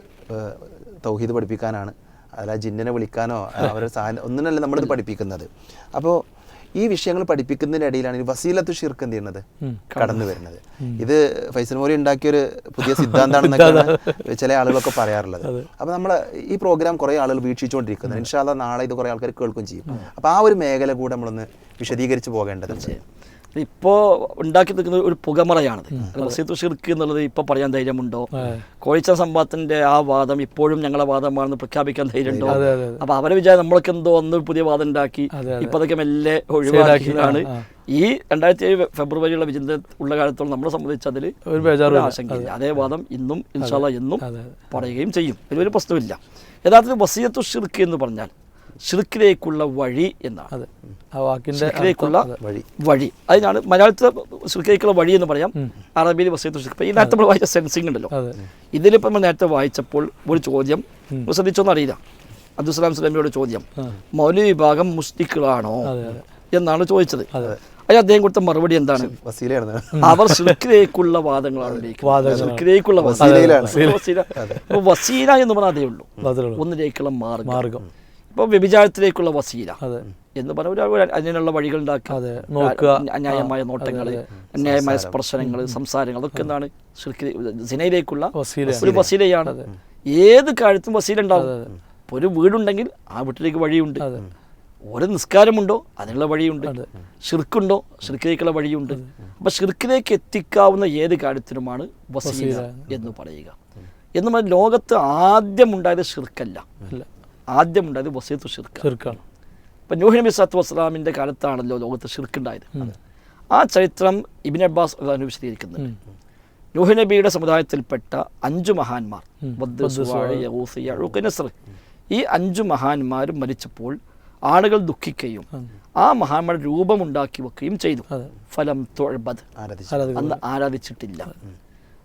തൗഹീദ് പഠിപ്പിക്കാനാണ്, അല്ല ജിന്നിനെ വിളിക്കാനോ അവരുടെ സഹായം ഒന്നിനല്ല നമ്മളിത് പഠിപ്പിക്കുന്നത്. അപ്പോൾ ഈ വിഷയങ്ങൾ പഠിപ്പിക്കുന്നതിനിടയിലാണ് ഈ വസീലത്തു ഷിർക്ക് എന്ത് ചെയ്യുന്നത് കടന്നു വരുന്നത്. ഇത് ഫൈസൽ മോരി ഉണ്ടാക്കിയൊരു പുതിയ സിദ്ധാന്തമാണെന്നൊക്കെയാണ് ചില ആളുകളൊക്കെ പറയാറുള്ളത്. അപ്പോൾ നമ്മൾ ഈ പ്രോഗ്രാം കുറേ ആളുകൾ വീക്ഷിച്ചുകൊണ്ടിരിക്കുന്നത്, ഇൻഷാ അല്ലാഹ് നാളെ ഇത് കുറേ ആൾക്കാർ കേൾക്കുകയും ചെയ്യും. അപ്പോൾ ആ ഒരു മേഖല കൂടെ നമ്മളൊന്ന് വിശദീകരിച്ച് പോകേണ്ടതുണ്ട്. ഇപ്പോൾ ഉണ്ടാക്കി നിൽക്കുന്ന ഒരു പുകമറയാണത്. വസീലത്തു ഷിർക്ക് എന്നുള്ളത് ഇപ്പോൾ പറയാൻ ധൈര്യമുണ്ടോ? കോഴിച്ച സംഭവത്തിന്റെ ആ വാദം ഇപ്പോഴും ഞങ്ങളെ വാദമാണെന്ന് പ്രഖ്യാപിക്കാൻ ധൈര്യമുണ്ടോ? അപ്പൊ അവരെ വിചാരം നമ്മളൊക്കെ എന്തോ അന്ന് പുതിയ വാദം ഉണ്ടാക്കി ഇപ്പൊ അതൊക്കെ മെല്ലെ ഒഴിവാക്കിയതാണ്. ഈ 2007 ഫെബ്രുവരിയുള്ള വിചിന്ത ഉള്ള കാലത്തോളം നമ്മളെ സംബന്ധിച്ച് അതിൽ ഒരു ആശങ്കയില്ല. അതേ വാദം ഇന്നും ഇൻഷാ അല്ലാഹ് എന്നും പറയുകയും ചെയ്യും. ഇതിലൊരു പ്രശ്നമില്ല. യഥാർത്ഥത്തിൽ വസീലത്തു ഷിർക്ക് എന്ന് പറഞ്ഞാൽ ഷിർക്കിലേക്കുള്ള വഴി എന്നാണ്. ഷിർക്കിലേക്കുള്ള വഴി, അതിനാണ് മലയാളത്തിൽ ഷിർക്കിലേക്കുള്ള വഴി എന്ന് പറയാം, അറബിയിൽ വസീലത്തു ഷിർക്ക്. ഈ നേരത്തെ നമ്മൾ വായിച്ച സെൻസിങ് ഉണ്ടല്ലോ, ഇതിലിപ്പോൾ നമ്മൾ നേരത്തെ വായിച്ചപ്പോൾ ഒരു ചോദ്യം ശ്രദ്ധിച്ചോന്ന് അറിയില്ല. അബ്ദുസ്സലാം സ്വലമിയോട് ചോദ്യം, മൗലവി വിഭാഗം മുസ്ലിക്കുകളാണോ എന്നാണ് ചോദിച്ചത്. അതിന് അദ്ദേഹം കൊടുത്ത മറുപടി എന്താണ്? അവർ ഷിർക്കിലേക്കുള്ള വാദങ്ങളാണ്. ഷിർക്കിലേക്കുള്ള വസീല എന്ന് പറഞ്ഞാൽ അതേ ഉള്ളൂ, ഒന്നിലേക്കുള്ള മാർഗം. ഇപ്പോൾ വ്യഭിചാരത്തിലേക്കുള്ള വസീല എന്ന് പറഞ്ഞ അതിനുള്ള വഴികൾ ഉണ്ടാക്കുക, അന്യായമായ നോട്ടങ്ങൾ, അന്യായമായ സ്പർശനങ്ങൾ, സംസാരങ്ങൾ, അതൊക്കെ എന്താണ് സിനയിലേക്കുള്ള ഒരു വസീലയാണ്. ഏത് കാര്യത്തും വസീല ഉണ്ടാവും. ഇപ്പോൾ ഒരു വീടുണ്ടെങ്കിൽ ആ വീട്ടിലേക്ക് വഴിയുണ്ട്, ഒരു നിസ്കാരമുണ്ടോ അതിനുള്ള വഴിയുണ്ട്, ഷിർക്കുണ്ടോ ഷിർക്കിലേക്കുള്ള വഴിയുണ്ട്. അപ്പം ഷിർക്കിലേക്ക് എത്തിക്കാവുന്ന ഏത് കാര്യത്തിനുമാണ് വസീല എന്ന് പറയുക. എന്ന് പറഞ്ഞാൽ ലോകത്ത് ആദ്യം ഉണ്ടായത് ഷിർക്കല്ല, ആദ്യം ഉണ്ടായത് വസീലത്തു ഷിർക്കാണ്. ഇപ്പം നൂഹ് നബി സ്വല്ലല്ലാഹു അലൈഹി വസല്ലമിൻ്റെ കാലത്താണല്ലോ ലോകത്ത് ഷിർക്കുണ്ടായത്. ആ ചരിത്രം ഇബ്നു അബ്ബാസ് വിശദീകരിക്കുന്നുണ്ട്. നൂഹ് നബിയുടെ സമുദായത്തിൽപ്പെട്ട 5 മഹാന്മാർ, ഈ 5 മഹാന്മാരും മരിച്ചപ്പോൾ ആളുകൾ ദുഃഖിക്കുകയും ആ മഹാന്മാരുടെ രൂപമുണ്ടാക്കി വെക്കുകയും ചെയ്തു. ഫലം തുഅബദ്, അന്ന് ആരാധിച്ചിട്ടില്ല.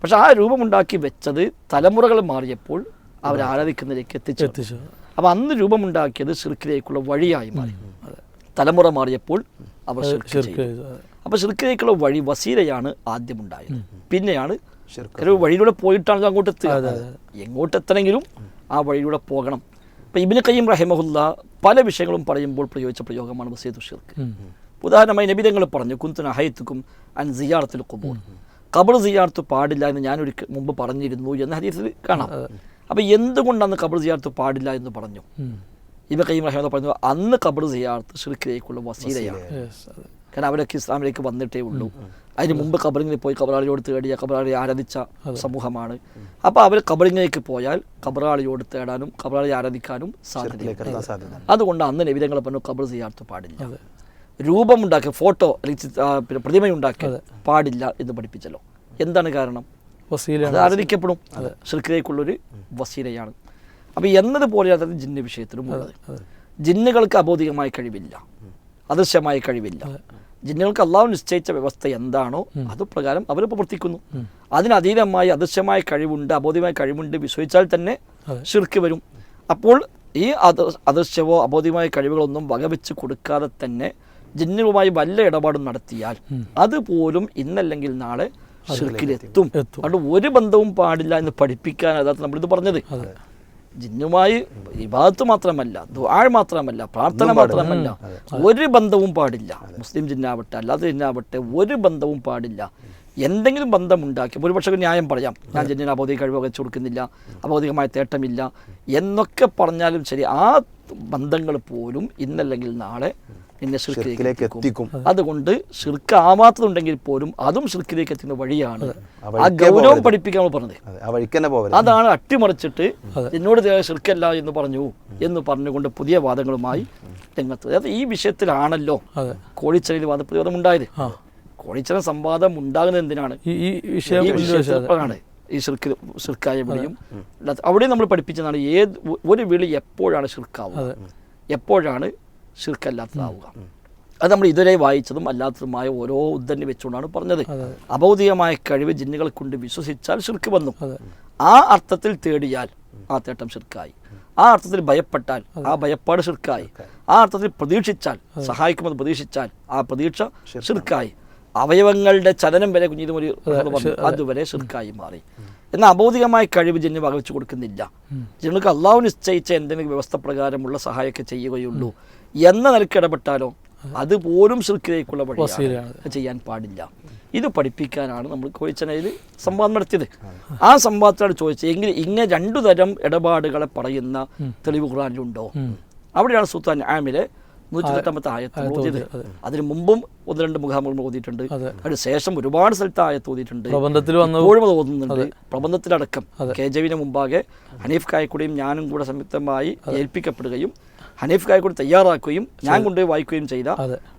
പക്ഷെ ആ രൂപമുണ്ടാക്കി വെച്ചത് തലമുറകൾ മാറിയപ്പോൾ അവർ ആരാധിക്കുന്നതിലേക്ക് എത്തിച്ചു. അപ്പം അന്ന് രൂപമുണ്ടാക്കിയത് ഷിർക്കിലേക്കുള്ള വഴിയായി മാറി. തലമുറ മാറിയപ്പോൾ അവർ അപ്പോൾ ഷിർക്കിലേക്കുള്ള വഴി വസീലയാണ് ആദ്യം ഉണ്ടായത്. പിന്നെയാണ് ഒരു വഴിയിലൂടെ പോയിട്ടാണ് അങ്ങോട്ട് എത്തുക. എങ്ങോട്ടെത്തണമെങ്കിലും ആ വഴിയിലൂടെ പോകണം. ഇപ്പം ഇബ്നു ഖയ്യിം റഹിമഹുല്ല പല വിഷയങ്ങളും പറയുമ്പോൾ പ്രയോഗിച്ച പ്രയോഗമാണ് വസീലത്തു ഷിർക്ക്. ഉദാഹരണമായി നബി തങ്ങൾ പറഞ്ഞു, കുന്തു നഹയ്തുക്കും അൻ സിയാറത്തുൽ ഖുബൂർ, ഖബർ സിയാറത്ത് പാടില്ല എന്ന് ഞാൻ മുമ്പ് പറഞ്ഞിരുന്നു എന്ന ഹദീസിൽ കാണാം. അപ്പം എന്തുകൊണ്ടാണ് ഖബർ സിയാറത്ത് പാടില്ല എന്ന് പറഞ്ഞു? ഇബ്നു ഖയ്യിം റഹിമഹുല്ല പറഞ്ഞു, അന്ന് ഖബർ സിയാറത്ത് ഷിർക്കിലേക്കുള്ള വസീലയാണ്. കാരണം അവരൊക്കെ ഇസ്ലാമിലേക്ക് വന്നിട്ടേ ഉള്ളൂ. അതിന് മുമ്പ് ഖബറിങ്ങിൽ പോയി ഖബറാളിയോട് തേടിയ ഖബറാളി ആരാധിച്ച സമൂഹമാണ്. അപ്പോൾ അവർ ഖബറിങ്ങിലേക്ക് പോയാൽ ഖബറാളിയോട് തേടാനും ഖബറാളി ആരാധിക്കാനും സാധ്യത. അതുകൊണ്ട് അന്ന് നബി തങ്ങൾ പറഞ്ഞു ഖബർ സിയാറത്ത് പാടില്ല. രൂപമുണ്ടാക്കിയ ഫോട്ടോ അല്ലെങ്കിൽ പ്രതിമയുണ്ടാക്കിയ പാടില്ല എന്ന് പഠിപ്പിച്ചല്ലോ. എന്താണ് കാരണം? അത് ആരാധിക്കപ്പെടും, ഷിർക്കിലേക്കുള്ളൊരു വസീലയാണ്. അപ്പോൾ എന്നതുപോലെയാണ് അത് ജിന്ന് വിഷയത്തിലും ഉള്ളത്. ജിന്നുകൾക്ക് അബോധികമായ കഴിവില്ല, അദൃശ്യമായ കഴിവില്ല. ജിന്നുകൾക്ക് അള്ളാഹു നിശ്ചയിച്ച വ്യവസ്ഥ എന്താണോ അതുപ്രകാരം അവർ പ്രവർത്തിക്കുന്നു. അതിനധീനമായി അദൃശ്യമായ കഴിവുണ്ട്, അബോധികമായ കഴിവുണ്ട് വിശ്വസിച്ചാൽ തന്നെ ഷിർക്ക് വരും. അപ്പോൾ ഈ അദൃശ്യമോ അബോധികമായ കഴിവുകളൊന്നും വകവെച്ച് കൊടുക്കാതെ തന്നെ ജിന്നുകളുമായി വല്ല ഇടപാടും നടത്തിയാൽ അതുപോലും ഇന്നല്ലെങ്കിൽ നാളെ ഷിർക്കിലെത്തും. അതുകൊണ്ട് ഒരു ബന്ധവും പാടില്ല എന്ന് പഠിപ്പിക്കാൻ അതാണ് നമ്മളിത് പറഞ്ഞത്. ജിന്നുമായി ഇബാദത്ത് മാത്രമല്ല, ദുആ മാത്രമല്ല, പ്രാർത്ഥന മാത്രമല്ല, ഒരു ബന്ധവും പാടില്ല. മുസ്ലിം ജിന്നാവട്ടെ അല്ലാത്ത ജിന്നാവട്ടെ ഒരു ബന്ധവും പാടില്ല. എന്തെങ്കിലും ബന്ധമുണ്ടാക്കി ഒരുപക്ഷെ ന്യായം പറയാം, ഞാൻ ജിന്നിന് അബോധിക കഴിവ് വെച്ചു കൊടുക്കുന്നില്ല, അബോധികമായ തേട്ടമില്ല എന്നൊക്കെ പറഞ്ഞാലും ശരി, ആ ബന്ധങ്ങൾ പോലും ഇന്നല്ലെങ്കിൽ നാളെ എന്നെ ഷിർക്കിലേക്ക് എത്തിക്കും. അതുകൊണ്ട് ഷിർക്ക് ആവാത്തതുണ്ടെങ്കിൽ പോലും അതും ഷിർക്കിലേക്ക് എത്തുന്ന വഴിയാണ്. ആ ഗൗരവം പഠിപ്പിക്കാൻ പറഞ്ഞത് അതാണ്. അട്ടിമറിച്ചിട്ട് എന്നോട് ഷിർക്കല്ല എന്ന് പറഞ്ഞുകൊണ്ട് പുതിയ വാദങ്ങളുമായി രംഗത്ത്. അതായത് ഈ വിഷയത്തിലാണല്ലോ കോഴിച്ചലയിൽ വാദപ്രതിവാദം ഉണ്ടായത്. കോഴിച്ചല സംവാദം ഉണ്ടാകുന്നത് എന്തിനാണ്? ഈ വിഷയത്തിലാണ്. ഈ ഷിർക്കായ വിളിയും അവിടെ നമ്മൾ പഠിപ്പിച്ചതാണ് ഒരു വിളി എപ്പോഴാണ് ഷിർക്കാവുക, എപ്പോഴാണ് ഷിർക്കല്ലാത്തതാവുക. അത് നമ്മൾ ഇതുവരെ വായിച്ചതും അല്ലാത്തതുമായ ഓരോ ഉദ്ധരണി വെച്ചുകൊണ്ടാണ് പറഞ്ഞത്. അബൗദികമായ കഴിവ് ജിന്നുകൾ കൊണ്ട് വിശ്വസിച്ചാൽ ഷിർക്ക് വന്നു. ആ അർത്ഥത്തിൽ തേടിയാൽ ആ തേട്ടം ഷിർക്കായി. ആ അർത്ഥത്തിൽ ഭയപ്പെട്ടാൽ ആ ഭയപ്പാട് ഷിർക്കായി. ആ അർത്ഥത്തിൽ പ്രതീക്ഷിച്ചാൽ സഹായിക്കുമെന്ന് പ്രതീക്ഷിച്ചാൽ ആ പ്രതീക്ഷ ഷിർക്കായി. അവയവങ്ങളുടെ ചലനം വരെ കുഞ്ഞിതുമൊരു അതുവരെ ഷിർക്കായി മാറി. എന്നാൽ അബോധികമായ കഴിവ് ജിന്ന് വകവെച്ചു കൊടുക്കുന്നില്ല. ജിന്നുകൾക്ക് അള്ളാഹു നിശ്ചയിച്ച എന്തെങ്കിലും വ്യവസ്ഥ പ്രകാരമുള്ള സഹായമൊക്കെ ചെയ്യുകയുള്ളൂ എന്ന നിലയ്ക്ക് ഇടപെട്ടാലോ അതുപോലും ഷിർക്കിലേക്കുള്ള വഴിയാണ്, ചെയ്യാൻ പാടില്ല. ഇത് പഠിപ്പിക്കാനാണ് നമ്മൾ കോഴിച്ചനയിൽ സംവാദം നടത്തിയത്. ആ സംവാദത്തിലാണ് ചോദിച്ചത്, എങ്കിൽ ഇങ്ങനെ 2 തരം ഇടപാടുകളെ പറയുന്ന തെളിവ് ഖുർആനിലുണ്ടോ? അവിടെയാണ് സൂറത്തുൽ അൻആമിലെ 108 ആയത്ത് ഓതിയത്. അതിന് മുമ്പും 1-2 മുഖാമുഖം ഓതിയിട്ടുണ്ട്. അതിന് ശേഷം ഒരുപാട് സ്ഥലത്ത് ആയത്ത് ഓതിയിട്ടുണ്ട്. ഇപ്പോഴും അത് ഓതുന്നുണ്ട്. പ്രബന്ധത്തിലടക്കം KJവിന് മുമ്പാകെ ഹനീഫ് കായക്കൂടെയും ഞാനും കൂടെ സംയുക്തമായി ഏൽപ്പിക്കപ്പെടുകയും ഹനീഫ് കായക്കൂടി തയ്യാറാക്കുകയും ഞാൻ കൊണ്ടുപോയി വായിക്കുകയും ചെയ്ത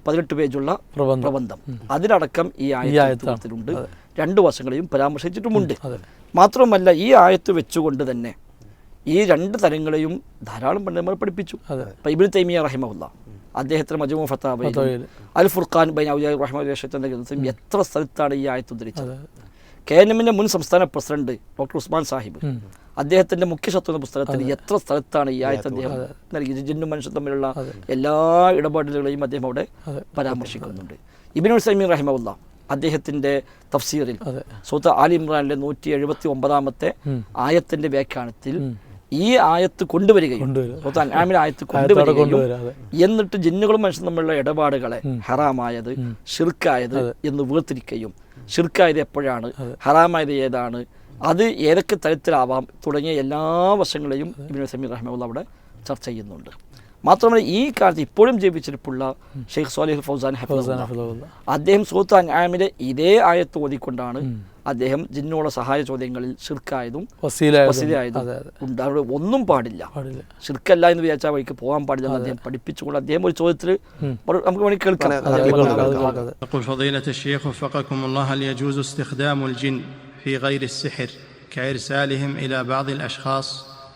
18 പേജുള്ള പ്രബന്ധം അതിലടക്കം ഈ ആയത്തിലുണ്ട്. 2 വശങ്ങളെയും പരാമർശിച്ചിട്ടുമുണ്ട്. മാത്രമല്ല ഈ ആയത്ത് വെച്ചുകൊണ്ട് തന്നെ ഈ 2 തരങ്ങളെയും ധാരാളം പണ്ഡിതന്മാർ പഠിപ്പിച്ചു. ഇബ്നു തൈമിയ റഹിമഹുല്ലാ അദ്ദേഹത്തിന് മജ്മൂ ഫതാവയിൽ അൽ ഫുർഖാൻ ബൈന ഔലിയാ റഹ്മാൻ എത്ര സ്ഥലത്താണ് ഈ ആയത്ത് ഉദ്ധരിച്ചത്. KNMന്റെ മുൻ സംസ്ഥാന പ്രസിഡന്റ് ഡോക്ടർ ഉസ്മാൻ സാഹിബ് അദ്ദേഹത്തിന്റെ മുഖ്യശത്രു എന്ന പുസ്തകത്തിൽ എത്ര സ്ഥലത്താണ് ഈ ആയത്ത് അദ്ദേഹം നൽകി. ജിന്നും മനുഷ്യൻ തമ്മിലുള്ള എല്ലാ ഇടപാടുകളെയും അദ്ദേഹം അവിടെ പരാമർശിക്കുന്നുണ്ട്. ഇബ്നു ഉസൈമീൻ റഹിമഹുല്ലാ അദ്ദേഹത്തിന്റെ തഫ്സീറിൽ സൂറത്ത് ആലി ഇമ്രാനിലെ 179 ആയത്തിന്റെ വ്യാഖ്യാനത്തിൽ ഈ ആയത്ത് കൊണ്ടുവരികയും സൂറത്തുൽ അൻആമിലെ ആയത്ത് കൊണ്ടുവരികയും എന്നിട്ട് ജിന്നുകളും മനുഷ്യരും തമ്മിലുള്ള ഇടപാടുകളെ ഹറാമായത് ഷിർക്കായത് എന്ന് വേർതിരിക്കുകയും ഷിർക്കായത് എപ്പോഴാണ്, ഹറാമായത് ഏതാണ്, അത് ഏതൊക്കെ തരത്തിലാവാം തുടങ്ങിയ എല്ലാ വശങ്ങളെയും ഇബ്നു സമീർ റഹിമഹുല്ലാഹ് അവിടെ ചർച്ച ചെയ്യുന്നുണ്ട്. മാത്രമല്ല ഈ കാലത്ത് ഇപ്പോഴും ജീവിച്ചിരിപ്പുള്ള ഷെയ്ഖ് സ്വാലിഹ് ഫൗസാൻ ഹഫിദുല്ലാഹ് അദ്ദേഹം സൂറത്തുൽ അൻആമിലെ ഇതേ ആയത്ത് ഓതിക്കൊണ്ടാണ് അദ്ദേഹം ജിന്നോള സഹായ ചോദ്യങ്ങളിൽ ഷിർക്കായതും വസീലയായതും ഉണ്ട്. അവിടെ ഒന്നും പാടില്ല, ഷിർക്കല്ല എന്ന് വിചാരിച്ചാൽ വഴിക്ക് പോകാൻ പാടില്ല എന്ന് അദ്ദേഹം പഠിപ്പിച്ചുകൊണ്ട് അദ്ദേഹം ഒരു ചോദ്യത്തിൽ നമുക്ക് വേണ്ടി കേൾക്കാം. يقول فضيلة الشيخ وفقكم الله هل يجوز استخدام الجن في غير السحر كإرسالهم إلى بعض الأشخاص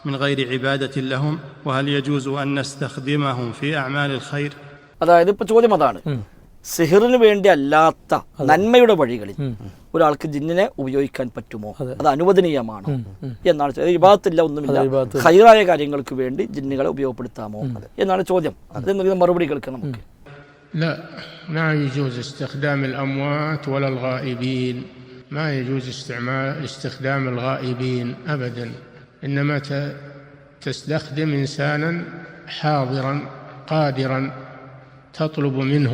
من غير عبادة لهم وهل يجوز أن نستخدمهم في أعمال الخير؟ അതായത് ഇപ്പോൾ ചോദ്യം അതാണ്, സിഹിറിന് വേണ്ടി അല്ലാത്ത നന്മയുടെ വഴികളിൽ ഒരാൾക്ക് ജിന്നിനെ ഉപയോഗിക്കാൻ പറ്റുമോ, അത് അനുവദനീയമാണോ എന്നാണ്. ഇബാദത്തില്ല, ഒന്നുമില്ല, ഖൈറായ കാര്യങ്ങൾക്ക് വേണ്ടി ജിന്നുകളെ ഉപയോഗപ്പെടുത്താമോ എന്നാണ് ചോദ്യം. അതിന് മറുപടി കേൾക്കണം നമുക്ക്. لا ما يجوز استخدام الأموات ولا الغائبين، ما يجوز استخدام الغائبين أبدا، إنما تستخدم إنسانا حاضرا قادرا تطلب منه